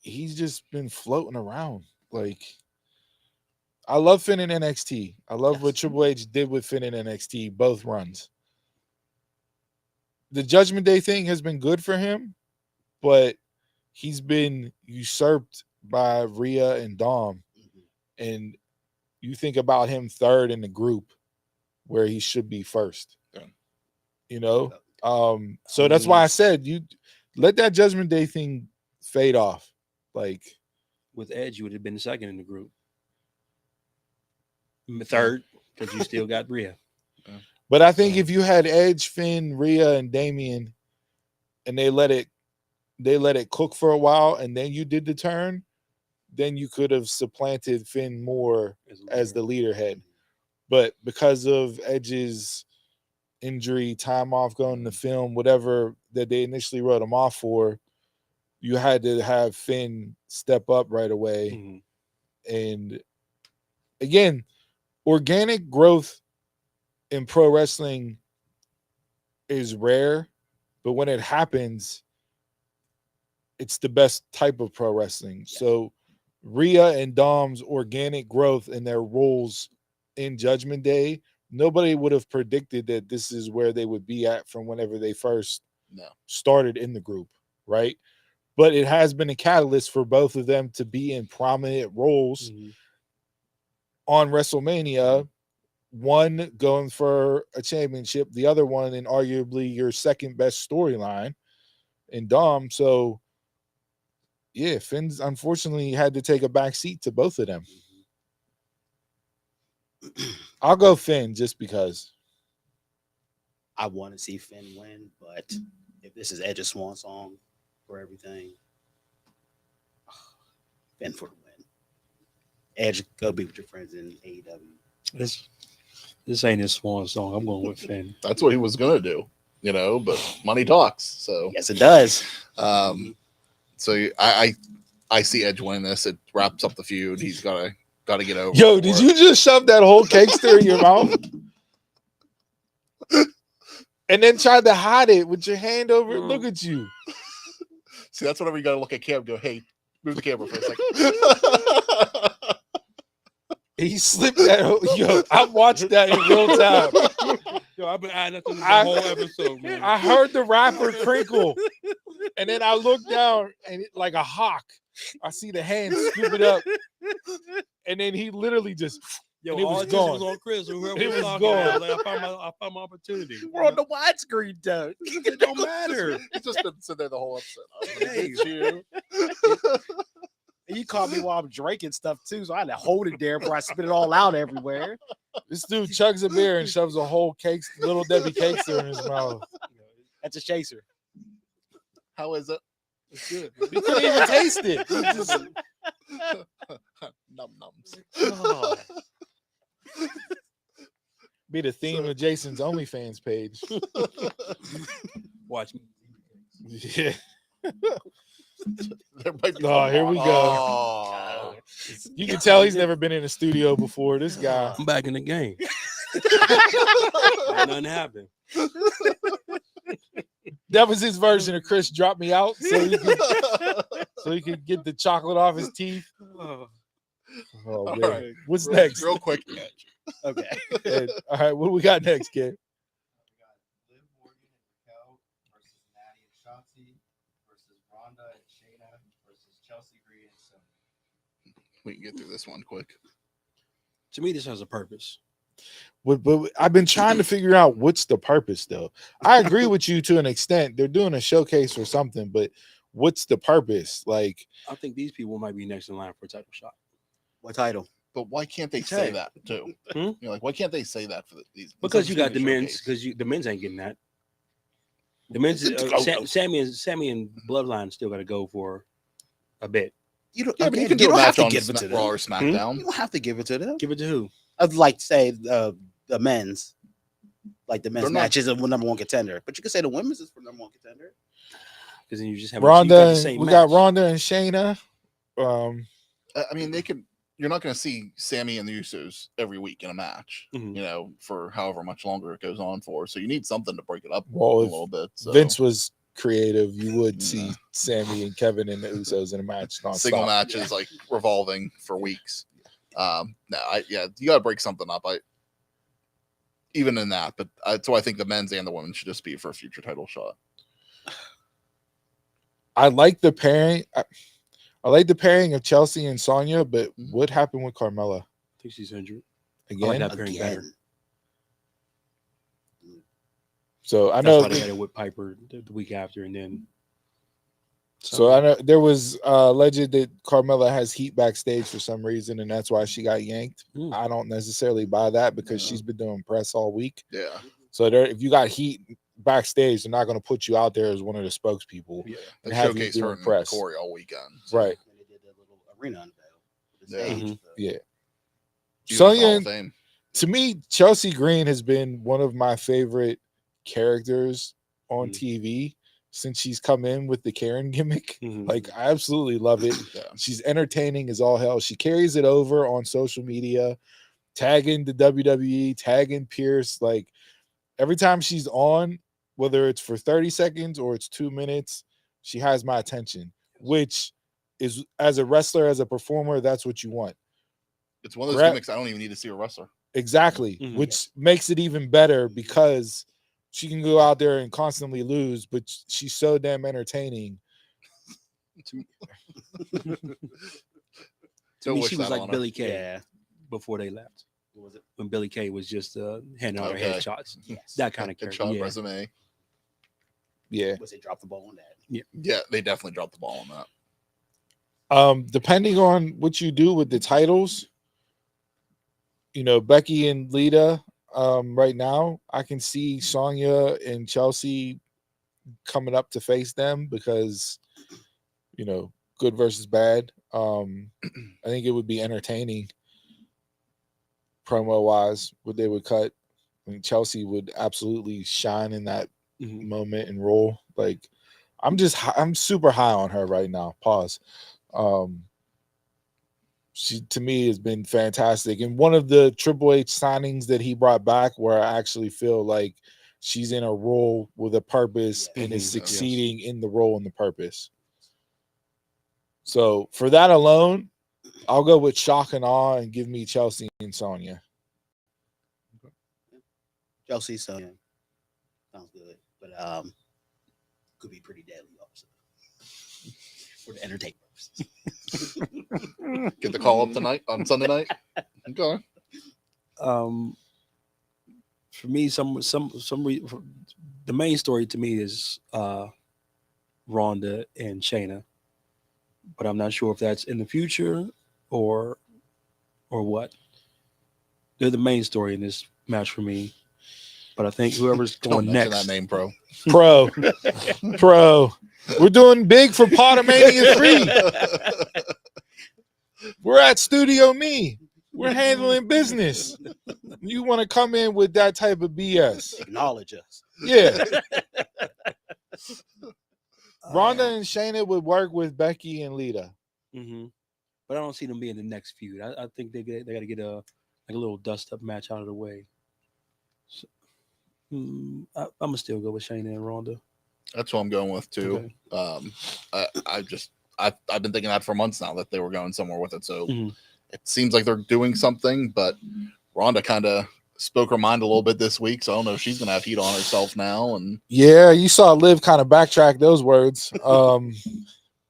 he's just been floating around. Like, I love Finn in NXT. I love what Triple H did with Finn in NXT, both runs. the Judgment Day thing has been good for him, but he's been usurped by Rhea and Dom. And you think about him third in the group where he should be first. Yeah. You know? So that's why I said you let that Judgment Day thing fade off. Like With Edge, you would have been second in the group. Third, because you still got Rhea. But I think if you had Edge, Finn, Rhea, and Damian, and they let it cook for a while, and then you did the turn, then you could have supplanted Finn more as the leader head. But because of Edge's injury, time off, going to film, whatever that they initially wrote him off for, you had to have Finn step up right away. Mm-hmm. And again, organic growth in pro wrestling is rare, but when it happens, it's the best type of pro wrestling. Yeah. So Rhea and Dom's organic growth in their roles in Judgment Day, nobody would have predicted that this is where they would be at from whenever they first started in the group, right? But it has been a catalyst for both of them to be in prominent roles on WrestleMania. One going for a championship, the other one in arguably your second best storyline in Dom. So, yeah, Finn's unfortunately had to take a back seat to both of them. I'll go Finn just because. I want to see Finn win, but if this is Edge's swan song for everything, Finn for the win. Edge, go be with your friends in AEW. This ain't his swan song. I'm going with Finn. That's what he was gonna do, you know. But money talks. So yes, it does. So I see Edge winning this. It wraps up the feud. He's gotta get over. Yo, did you just shove that whole cakester in your mouth? And then tried to hide it with your hand over it? Look at you. See, that's whenever you gotta look at camera and go, hey, move the camera for a second. He slipped that. Yo, I watched that in real time. Yo, I've been adding that to the whole episode, man. I heard the rapper crinkle, and then I looked down, and like a hawk, I see the hand scoop it up, and then he literally just. Yo, it was gone. Was on Chris or whoever it was was gone. gone. Like, I found my opportunity. We're on the widescreen, though. It don't matter. He's just been sitting there the whole episode. Hey. You. And you caught me while I'm drinking stuff too, so I had to hold it there before I spit it all out everywhere. This dude chugs a beer and shoves a whole little Debbie cakester in his mouth. That's a chaser. How is it? It's good. He couldn't even taste it. He just... Num nums. Oh. Be the theme of Jason's OnlyFans page. Watch me. Yeah. Oh, here we go. Oh. You can tell he's never been in a studio before. This guy. I'm back in the game. Nothing happened. That was his version of Chris dropped me out so he could get the chocolate off his teeth. Oh, man. All right. What's next? Real quick. Okay. All right, what we got next, kid? We got Liv Morgan and Raquel versus Natty and Shotzi versus Ronda and Shayna versus Chelsea Green and Sonya. We can get through this one quick. To me, this has a purpose. But I've been trying to figure out what's the purpose, though. I agree with you to an extent. They're doing a showcase or something, but what's the purpose? Like, I think these people might be next in line for a title shot. What title? But why can't they say that too? You know, like, why can't they say that for these? Because you got the men's. Because the men's ain't getting that. The men's. Sammy and Bloodline still got to go for a bit. You don't. Yeah, but you Again, can do a match have on to give it to Raw them. or SmackDown. You don't have to give it to them. Give it to who? I'd like to say the men's, like the men's They're not- match is a number one contender, but you could say the women's is for number one contender. Because then you just have Ronda. we got Ronda and Shayna. I mean, they could. You're not going to see Sammy and the Usos every week in a match, Mhm. you know, for however much longer it goes on for. So you need something to break it up Well, a if little bit. So. Vince was creative, you would see Sammy and Kevin and the Usos in a match. Single nonstop. matches like revolving for weeks. You got to break something up. even in that. But so I think the men's and the women should just be for a future title shot. I like the pairing. I like the pairing of Chelsea and Sonya, but what happened with Carmella I think she's injured. again? I like that pairing better. So I That's know. why they had it with Piper the week after, and then. So I know there was alleged that Carmella has heat backstage for some reason, and that's why she got yanked. I don't necessarily buy that because she's been doing press all week. Yeah. So if you got heat backstage, they're not going to put you out there as one of the spokespeople. Yeah. And They have you showcased her doing and press. Corey all weekend. So. Right. When they did that little arena unveil. The Yeah. stage, Yeah. Beautiful Hall of Sonya, Fame. to me, Chelsea Green has been one of my favorite characters on TV since she's come in with the Karen gimmick. Like, I absolutely love it. Yeah. She's entertaining as all hell. She carries it over on social media, tagging the WWE, tagging Pierce. Like, every time she's on, whether it's for 30 seconds or it's 2 minutes, she has my attention, which is, as a wrestler, as a performer, that's what you want. It's one of those gimmicks I don't even need to see a wrestler. Exactly, which makes it even better because she can go out there and constantly lose, but she's so damn entertaining. To me, she was like Billy Kay Yeah. before they left. What was it? When Billy Kay was just handing out her Okay. headshots. Yes. That kind of character. Headshot Yeah. resume. Yeah. Was they drop the ball on that? Yeah, they definitely dropped the ball on that. Depending on what you do with the titles, you know, Becky and Lita, right now, I can see Sonya and Chelsea coming up to face them because, you know, good versus bad. I think it would be entertaining promo wise what they would cut. I mean, Chelsea would absolutely shine in that moment and roll. Like, I'm super high on her right now. Pause. She, to me, has been fantastic. And one of the Triple H signings that he brought back where I actually feel like she's in a role with a purpose and is succeeding in the role and the purpose. So for that alone, I'll go with shock and awe and give me Chelsea and Sonya. Chelsea, Sonya. Sounds good. But could be pretty deadly also. For the entertainment purposes. Get the call up tonight on Sunday night. Okay. For me, the main story to me is Ronda and Shayna, but I'm not sure if that's in the future or what. They're the main story in this match for me. But I think whoever's Don't going mention next, that name, bro. Pro. We're doing big for Potomania 3. We're at Studio Me. We're handling business. You want to come in with that type of BS? Acknowledge us. Yeah. Ronda and Shayna would work with Becky and Lita. But I don't see them being the next feud. I think they got to get a little dust up match out of the way. So, I'm gonna still go with Shayna and Ronda. That's what I'm going with too. Okay. I've been thinking that for months now that they were going somewhere with it. So it seems like they're doing something, but Ronda kind of spoke her mind a little bit this week. So I don't know if she's gonna have heat on herself now. And yeah, you saw Liv kind of backtrack those words.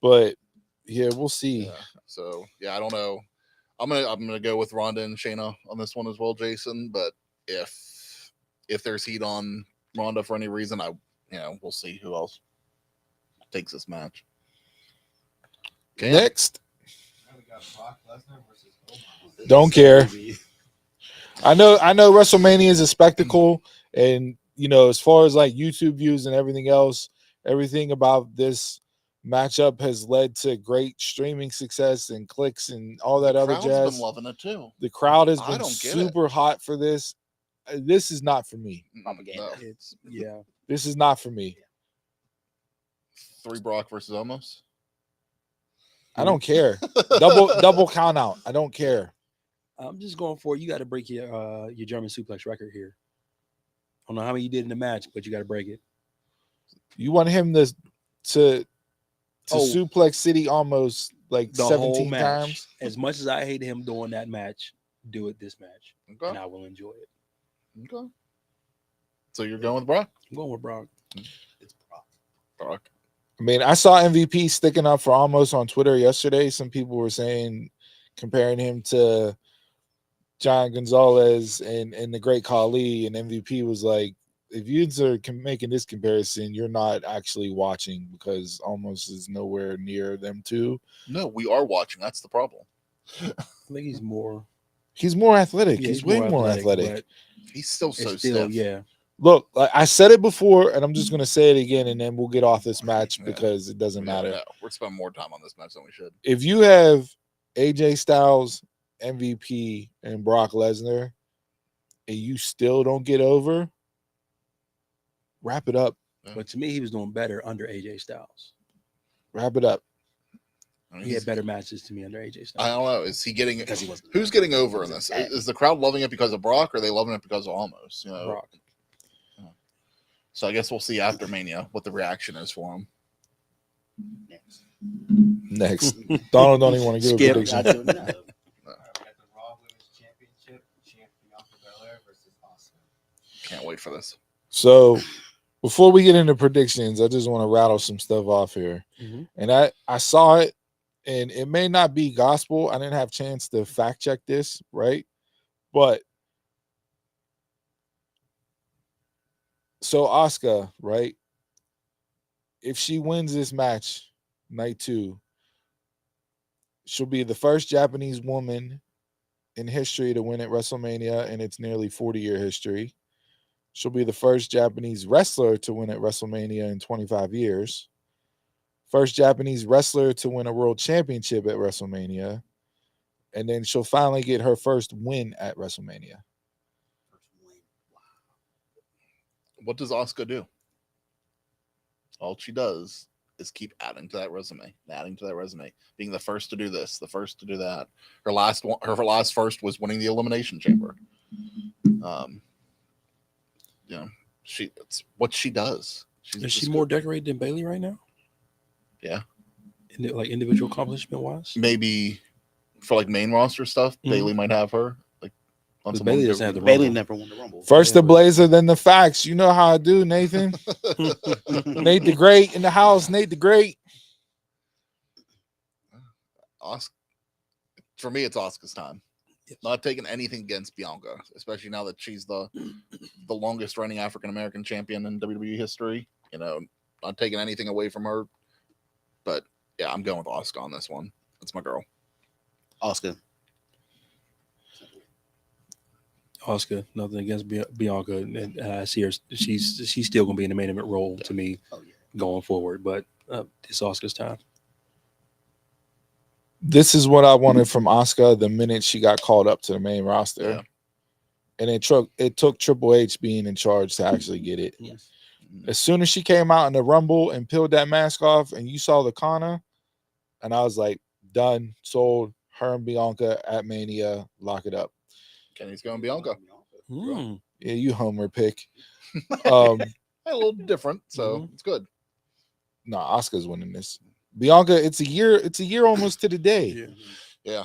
But yeah, we'll see. Yeah. So yeah, I don't know. I'm gonna go with Ronda and Shayna on this one as well, Jason. But if there's heat on Ronda for any reason, we'll see who else takes this match. Okay. Next, Now we got Brock Lesnar versus Omos. don't care. I know WrestleMania is a spectacle, and as far as like YouTube views and everything else, everything about this matchup has led to great streaming success and clicks and all that other Crowd's jazz. been loving it too. The crowd has I been don't get super hot for this. This is not for me. Propaganda. No. This is not for me. 3 Brock versus Omos. I don't care. Double count out. I don't care. I'm just going for it. You got to break your German suplex record here. I don't know how many you did in the match, but you got to break it. You want him to suplex City almost like The 17 whole match. times. As much as I hate him doing that match, do it this match, Okay. and I will enjoy it. Okay. So you're going with Brock? I'm going with Brock. It's Brock. Brock. I mean, I saw MVP sticking up for Almost on Twitter yesterday. Some people were saying, comparing him to John Gonzalez and the Great Khali, and MVP was like, if you are making this comparison, you're not actually watching, because Almost is nowhere near them two. No, we are watching. That's the problem. I think he's more. He's more athletic. Yeah, he's way more athletic. but He's still so it's still, stiff. yeah. Look, like I said it before, and I'm just going to say it again, and then we'll get off this match because it doesn't matter. No, we're spending more time on this match than we should. If you have AJ Styles, MVP, and Brock Lesnar, and you still don't get over, wrap it up. But to me, he was doing better under AJ Styles. Wrap it up. I mean, He had better matches to me under AJ Styles. I don't know. Is he getting? Because he wasn't. Who's getting over in this? Is the crowd loving it because of Brock, or are they loving it because of Almost? You know. Brock. So I guess we'll see after Mania what the reaction is for him. Next. Donald don't even want to give Skip. a prediction. I don't know. We got the Raw Women's Championship, champ Bianca Belair versus Asuka. Can't wait for this. So before we get into predictions, I just want to rattle some stuff off here. Mhm. And I saw it, and it may not be gospel. I didn't have a chance to fact check this, right? But so Asuka, right? If she wins this match, night 2, she'll be the first Japanese woman in history to win at WrestleMania in its nearly 40-year history. She'll be the first Japanese wrestler to win at WrestleMania in 25 years. First Japanese wrestler to win a world championship at WrestleMania. And then she'll finally get her first win at WrestleMania. What does Asuka do? All she does is keep adding to that resume, being the first to do this, the first to do that. Her last first was winning the Elimination Chamber. You know, it's what she does. Is she more decorated than Bailey right now? Yeah. Like individual accomplishment wise? Maybe for like main roster stuff, Bailey might have her. Like on some Bailey doesn't have the Bailey Rumble. never won the Rumble. First the Blazer, then the facts. You know how I do, Nathan. Nate the Great in the house. Nate the Great. For me, it's Asuka's time. Yes. Not taking anything against Bianca, especially now that she's the longest reigning African American champion in WWE history. You know, not taking anything away from her. But yeah, I'm going with Asuka on this one. That's my girl. Asuka. Oscar, nothing against Bianca, and I see her. She's still going to be in the main event role to me Oh yeah. going forward. But it's Oscar's time. This is what I wanted from Asuka the minute she got called up to the main roster. Yeah. And it took Triple H being in charge to actually get it. Yes. As soon as she came out in the Rumble and peeled that mask off, and you saw the Kana, and I was like, done, sold. Her and Bianca at Mania, lock it up. Kenny's going Bianca. Yeah, you homer pick. A little different, so it's good. No, Asuka's winning this. Bianca, it's a year almost to the day. Yeah.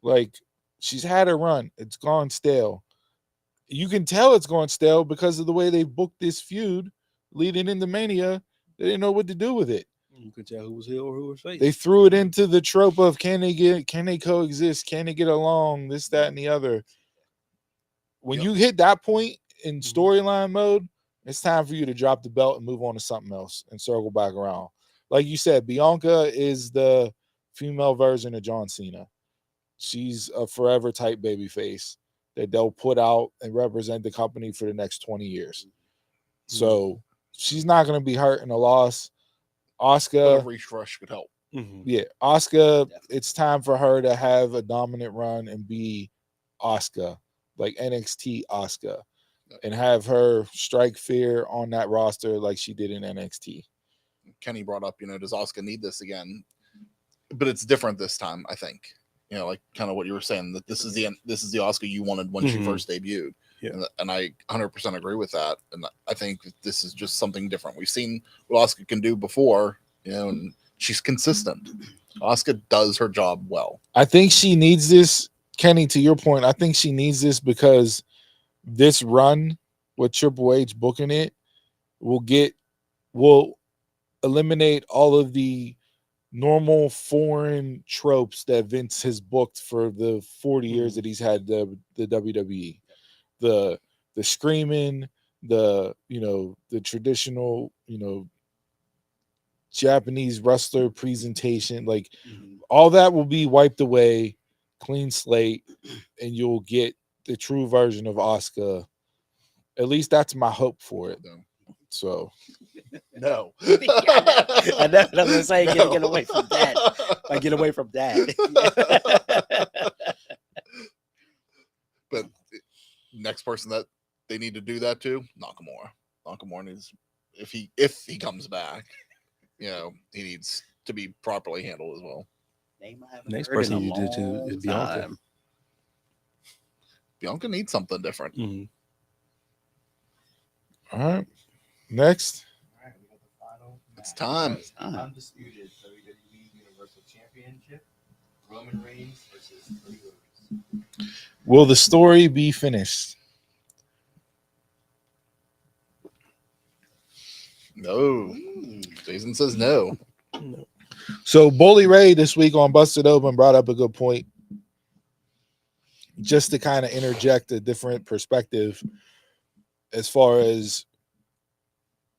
Like, she's had her run. It's gone stale. You can tell it's gone stale because of the way they booked this feud leading into Mania. They didn't know what to do with it. You could tell who was heel or who was face. They threw it into the trope of can they coexist? Can they get along? This, that, and the other. When you hit that point in storyline mode, it's time for you to drop the belt and move on to something else and circle back around. Like you said, Bianca is the female version of John Cena. She's a forever type baby face that they'll put out and represent the company for the next 20 years. So she's not going to be hurt in a loss. Asuka, refresh could help. yeah, Asuka, it's time for her to have a dominant run and be Asuka, like NXT Asuka, and have her strike fear on that roster like she did in NXT. Kenny brought up, does Asuka need this again? But it's different this time, I think. Like kind of what you were saying, that this is the Asuka you wanted when she first debuted. Yeah. And I 100% agree with that. And I think this is just something different. We've seen what Asuka can do before, and she's consistent. Asuka does her job well. I think she needs this, Kenny, to your point. I think she needs this because this run with Triple H booking it will eliminate all of the normal foreign tropes that Vince has booked for the 40 years that he's had the WWE. The screaming, the traditional, Japanese wrestler presentation, like all that will be wiped away, clean slate, and you'll get the true version of Asuka. At least that's my hope for it. So No. I know. That's what I'm saying. No. Get away from that. Like, get away from that. But next person that they need to do that to, Nakamura. Nakamura needs, if he comes back, he needs to be properly handled as well. Next person you do too is Bianca. Bianca needs something different. Mm-hmm. all right, next. All right, we got the final It's match. time. Undisputed WWE Universal Championship. Roman Reigns versus Cody Rhodes. Will the story be finished? No. Jason says no. So Bully Ray this week on Busted Open brought up a good point, just to kind of interject a different perspective as far as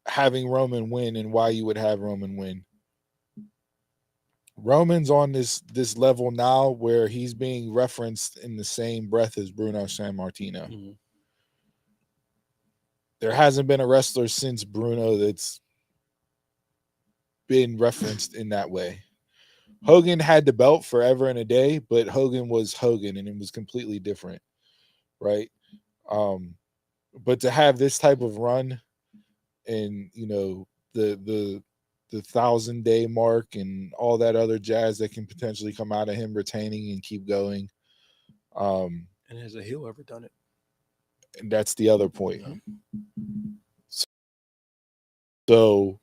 having Roman win and why you would have Roman win. Roman's on this level now where he's being referenced in the same breath as Bruno Sammartino. Mm-hmm. There hasn't been a wrestler since Bruno that's been referenced in that way. Hogan had the belt forever and a day, but Hogan was Hogan and it was completely different, right? But to have this type of run and the 1,000-day mark and all that other jazz that can potentially come out of him retaining and keep going. And has a heel ever done it? And that's the other point. So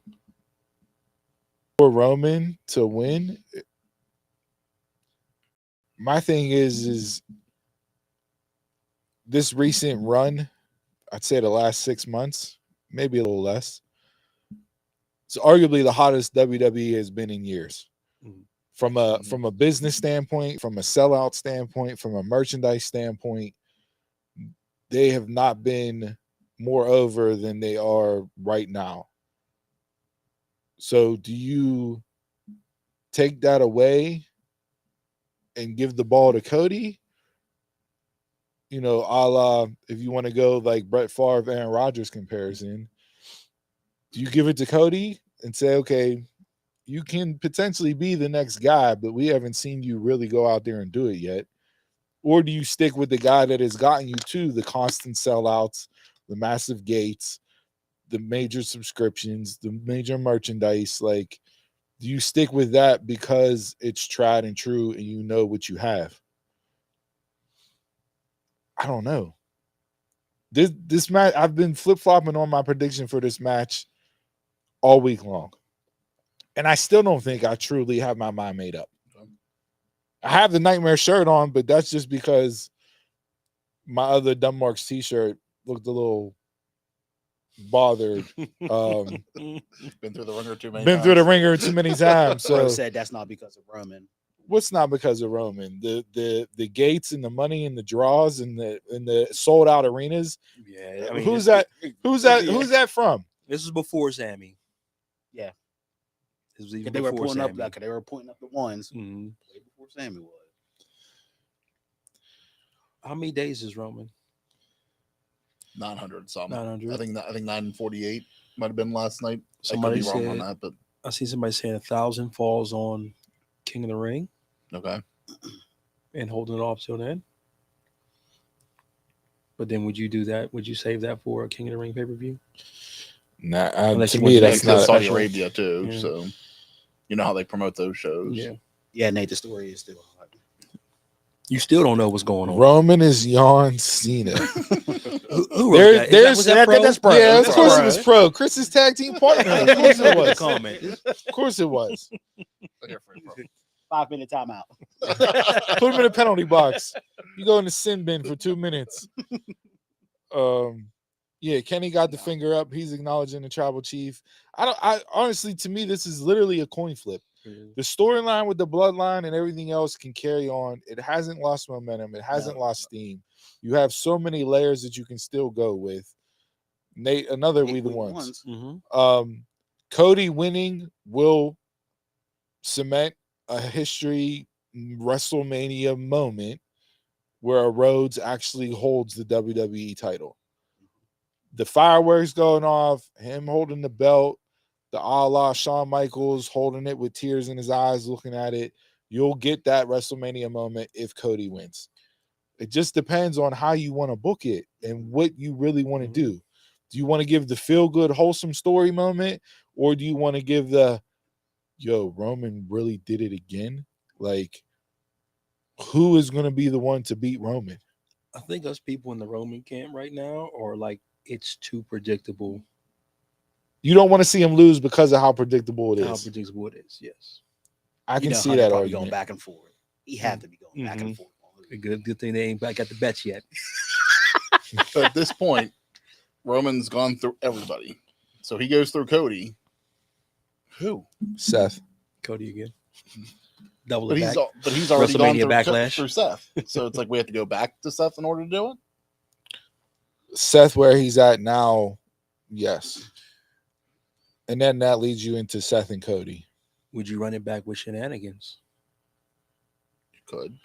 for Roman to win, my thing is this recent run, I'd say the last 6 months, maybe a little less. It's arguably the hottest WWE has been in years. From a business standpoint, from a sellout standpoint, from a merchandise standpoint, they have not been more over than they are right now. So do you take that away and give the ball to Cody? A la, if you want to go like Brett Favre, Aaron Rodgers comparison, do you give it to Cody and say, okay, you can potentially be the next guy, but we haven't seen you really go out there and do it yet? Or do you stick with the guy that has gotten you to the constant sellouts, the massive gates, the major subscriptions, the major merchandise? Like, do you stick with that because it's tried and true and you know what you have? I don't know. This match, I've been flip-flopping on my prediction for this match all week long. And I still don't think I truly have my mind made up. I have the Nightmare shirt on, but that's just because my other Dunmarks t-shirt looked a little bothered. Been through the ringer too many Been times. through the ringer too many times. So So said that's not because of Roman. what's not because of Roman? The gates and the money and the draws and the sold out arenas. Yeah, I mean, Who's that from? This was before Sammy. Yeah. This was even They were before pointing up Sammy. like they were pointing up the ones Mhm. way before Sammy was. How many days is Roman? 900 something. 900. I think 948 might have been last night. Somebody I could be wrong on said- that, but I see somebody saying 1,000 falls on King of the Ring okay. and holding it off till then. But then would you do that? Would you save that for a King of the Ring pay-per-view? Nah, Unless to he me wants to that's make not. it Saudi special. Arabia too, Yeah. so you know how they promote those shows. Yeah. Yeah, Nate, the story is still hot. You still don't know what's going on. Roman is John Cena. Who wrote that? Was that pro? That's pro. Yeah, of That's course pro. it was pro. Chris's tag team partner. Of course it was. Comment. Of course it was. Here for you, 5-minute timeout. Put him in a penalty box. You go in the sin bin for 2 minutes. Yeah, Kenny got the No. finger up. He's acknowledging the tribal chief. I honestly, to me, this is literally a coin flip. The storyline with the bloodline and everything else can carry on. It hasn't lost momentum. It hasn't lost steam. You have so many layers that you can still go with. Nate, another We the Ones. Cody winning will cement a history WrestleMania moment where Rhodes actually holds the WWE title. The fireworks going off, him holding the belt, the a la Shawn Michaels holding it with tears in his eyes, looking at it. You'll get that WrestleMania moment if Cody wins. It just depends on how you want to book it and what you really want to do. Do you want to give the feel-good, wholesome story moment, or do you want to give the, yo, Roman really did it again? Like, who is going to be the one to beat Roman? I think us people in the Roman camp right now are like, it's too predictable. You don't want to see him lose because of how predictable it is. How predictable it is, yes. I can see that argument. Going back and forth. He had to be going back and forth. A good thing they ain't back at the bets yet. But at this point, Roman's gone through everybody. So he goes through Cody. Who? Seth. Cody again. Double But it he's back. but he's already gone WrestleMania through, Backlash. through Seth. So it's like we have to go back to Seth in order to do it. Seth, where he's at now, yes. And then that leads you into Seth and Cody. Would you run it back with shenanigans? You could.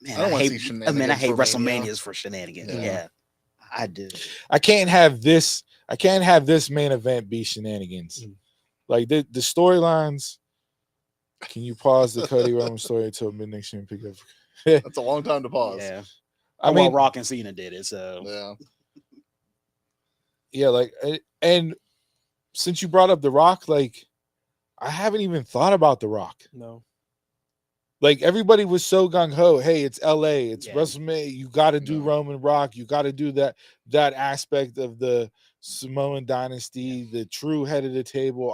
Man, I don't want to see I shenanigans. hate for Mania. WrestleManias for shenanigans. Yeah. Yeah, I do. I can't have this main event be shenanigans. Like the storylines. Can you pause the Cody Roman story until mid-next year and pick up? That's a long time to pause. Yeah. I mean, Rock and Cena did it, so Yeah. like, and since you brought up The Rock, like, I haven't even thought about The Rock. No. Like, everybody was so gung ho. Hey, it's LA, it's Yeah. WrestleMania. You got to do No. Roman Rock. You got to do that aspect of the Samoan dynasty, the true head of the table.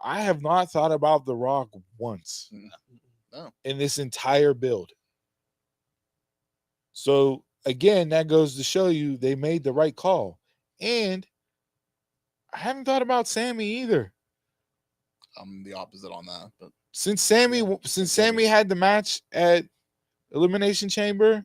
I have not thought about The Rock once No. in this entire build. So again, that goes to show you they made the right call. And I haven't thought about Sammy either. I'm the opposite on that, but Since Sammy had the match at Elimination Chamber,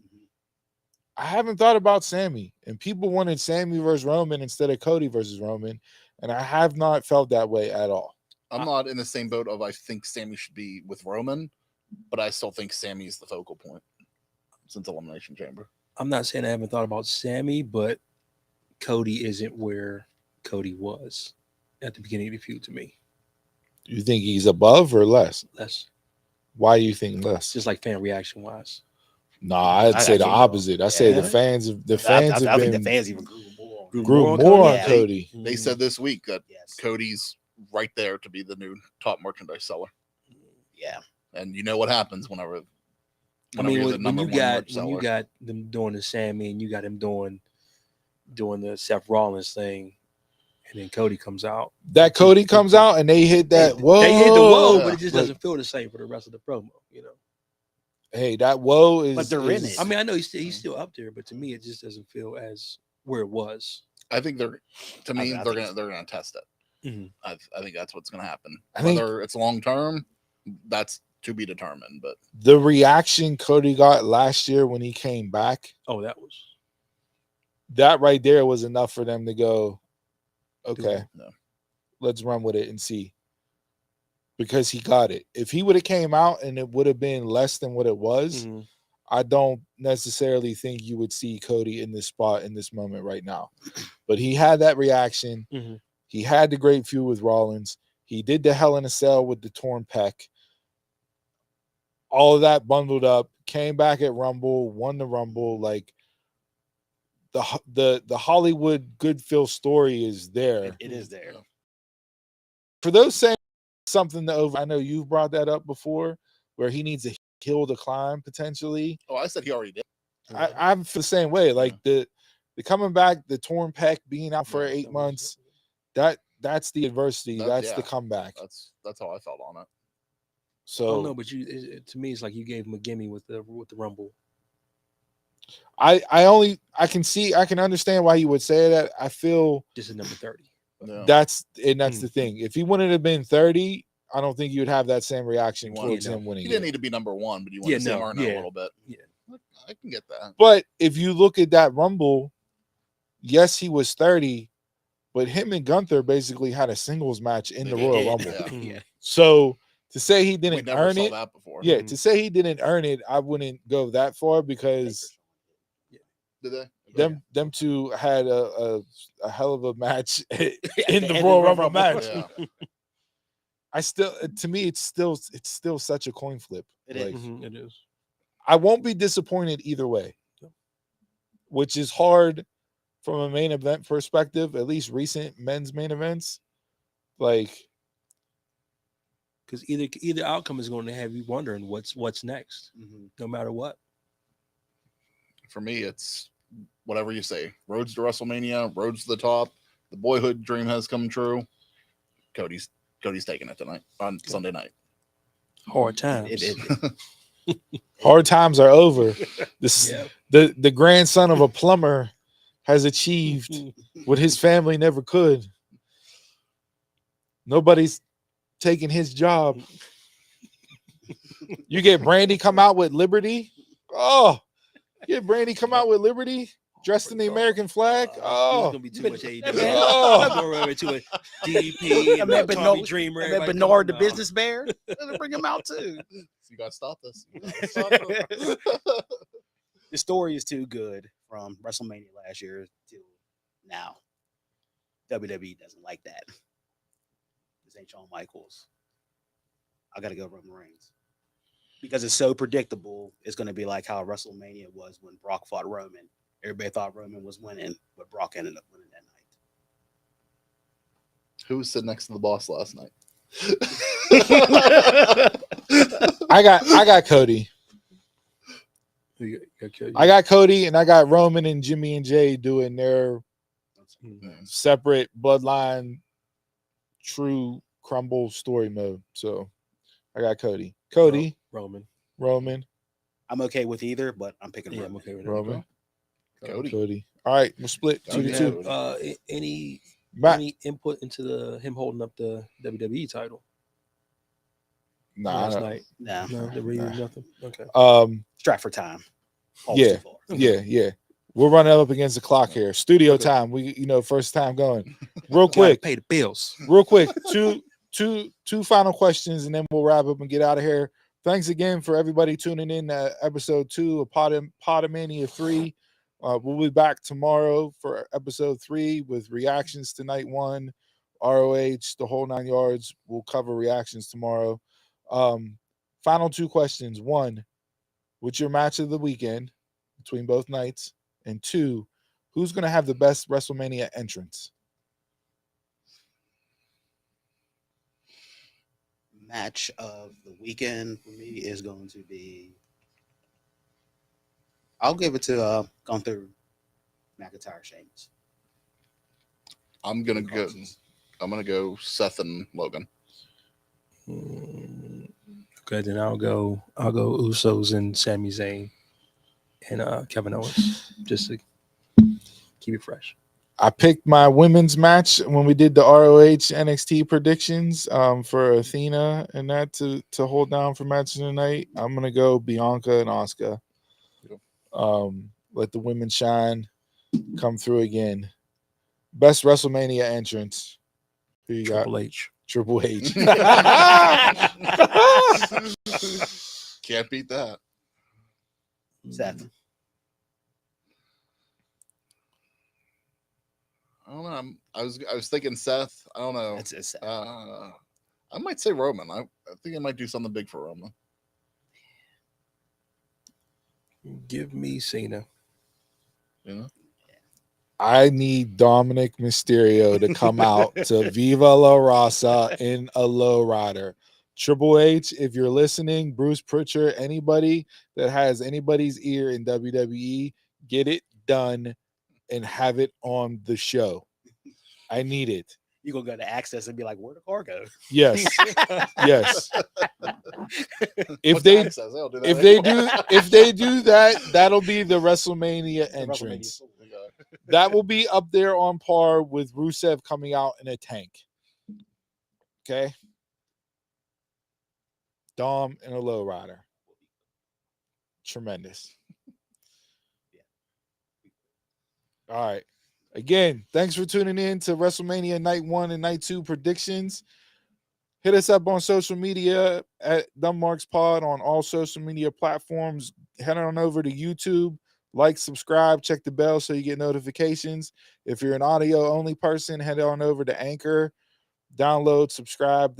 I haven't thought about Sammy. And people wanted Sammy versus Roman instead of Cody versus Roman. And I have not felt that way at all. I'm not in the same boat of I think Sammy should be with Roman, but I still think Sammy is the focal point since Elimination Chamber. I'm not saying I haven't thought about Sammy, but Cody isn't where Cody was at the beginning of the feud to me. You think he's above or less? Less. Why do you think less? Just like fan reaction wise. Nah, I'd say the opposite. I say the fans have I think the fans even grew more on Yeah. Cody. They said this week that Yes. Cody's right there to be the new top merchandise seller. Yeah. And you know what happens whenever I mean, you're the when number you one got merch seller. them doing the Sammy and you got him doing the Seth Rollins thing, and then Cody comes out. That Cody comes out and they hit that whoa. They hit the whoa, Yeah. but it just Like, doesn't feel the same for the rest of the promo, you know. hey, that whoa is. But they're in it. I mean, I know he's still up there, but to me, it just doesn't feel as where it was. I think they're I think they're gonna test it. Mhm. I think that's what's gonna happen. I think- Whether it's long term, that's to be determined. But The reaction Cody got last year when he came back, Oh, that was that right there was enough for them to go, okay, no. let's run with it and see. Because he got it. If he would have came out and it would have been less than what it was, Mhm. I don't necessarily think you would see Cody in this spot in this moment right now. But he had that reaction. Mhm. He had the great feud with Rollins. He did the Hell in a Cell with the torn pec. All of that bundled up, came back at Rumble, won the Rumble. Like the Hollywood good feel story is there. It is there. For those saying something to over, I know you've brought that up before, where he needs a hill to climb potentially. Oh, I said he already did. I'm the same way. Like the coming back, the torn pec, being out for 8 months. That's the adversity. That's the comeback. That's how I felt on it. So I don't know, but to me, it's like you gave him a gimme with the Rumble. I can understand why you would say that. I feel This is number 30. Yeah. that's the Mm. thing. If he wouldn't have been 30, I don't think you would have that same reaction You towards want- him winning He didn't it. need to be number one, but you want Yeah, to see him no, earn it yeah. a little bit. Yeah. I can get that. But if you look at that Rumble, yes, he was 30, but him and Gunther basically had a singles match in They the did. Royal Yeah. Rumble. Yeah. Yeah. So to say he We didn't never earn saw it, that before. yeah, Mhm. to say he didn't earn it, I wouldn't go that far because Did they? them two had a hell of a match in And the the Royal Royal Rumble Rumble. match. Yeah. I still, to me, it's still such a coin flip. It Like, is. It is. I won't be disappointed either way, which is hard from a main event perspective. At least recent men's main events, like Because either outcome is going to have you wondering what's next, Mhm. no matter what. For me, it's whatever you say. Roads to WrestleMania, roads to the top. The boyhood dream has come true. Cody's taking it tonight on Sunday night. Hard times. hard times are over. This Yeah. the grandson of a plumber has achieved what his family never could. Nobody's taking his job. You get Brandy come out with Liberty. Oh, you get Brandy come out with Liberty dressed in the American flag. This is Oh, gonna be too much AEW. man. Oh. Going right into a DP and Man, Tommy Bernard- Dreamer. Man, everybody Bernard the coming out. business bear. Let bring him out too. You got to stop this. You gotta stop this. The story is too good from WrestleMania last year to now. WWE doesn't like that. This ain't Shawn Michaels. I gotta go Roman Reigns. Because it's so predictable, it's gonna be like how WrestleMania was when Brock fought Roman. Everybody thought Roman was winning, but Brock ended up winning that night. Who was sitting next to the boss last night? I got Cody. I got Cody, and I got Roman and Jimmy and Jay doing their separate bloodline true crumble story mode. So I got Cody. Roman. Roman. I'm okay with either, but I'm picking Yeah, Roman. I'm okay with that. Roman. Cody. All right, we'll split Do 2 you to have 2. any input into him holding up the WWE title Nah, last night? Nah, No, there really Nah. nothing. Okay. Stratford time. Paul's Yeah. too far. yeah. We're running up against the clock here. Studio time. We, first time going. Real Gotta quick. pay the bills. Real quick. Two final questions, and then we'll wrap up and get out of here. Thanks again for everybody tuning in to episode 2 of Podomania 3. We'll be back tomorrow for episode 3 with reactions to night 1, ROH, the whole 9 yards. We'll cover reactions tomorrow. Final 2 questions. 1, what's your match of the weekend between both nights? And 2, who's going to have the best WrestleMania entrance? Match of the weekend for me is going to be. I'll give it to Gunther, McIntyre, Sheamus. I'm gonna go Seth and Logan. Okay, then I'll go Usos and Sami Zayn and Kevin Owens, just to keep it fresh. I picked my women's match when we did the ROH NXT predictions for Athena and that to hold down for match of the night. I'm gonna go Bianca and Asuka. Let the women shine, come through again. Best WrestleMania entrance. Who you got? Triple H. Triple H. Can't beat that. Seth. I don't know. I was thinking Seth. I don't know. It's Seth. I might say Roman. I think I might do something big for Roman. Give me Cena. You know? I need Dominic Mysterio to come out to Viva La Raza in a lowrider. Triple H, if you're listening, Bruce Pritchard, anybody that has anybody's ear in WWE, get it done and have it on the show. I need it. You gonna go to Access and be like, "Where the car go?" Yes, yes. If What's they access? They'll do that if they anyway. do if they do that, that'll be the WrestleMania The WrestleMania entrance. sword. That will be up there on par with Rusev coming out in a tank. Okay. Dom and a lowrider. Tremendous. All right. Again, thanks for tuning in to WrestleMania Night 1 and Night 2 predictions. Hit us up on social media at Dumbmarks Pod on all social media platforms. Head on over to YouTube, like, subscribe, check the bell so you get notifications. If you're an audio only person, head on over to Anchor, download, subscribe.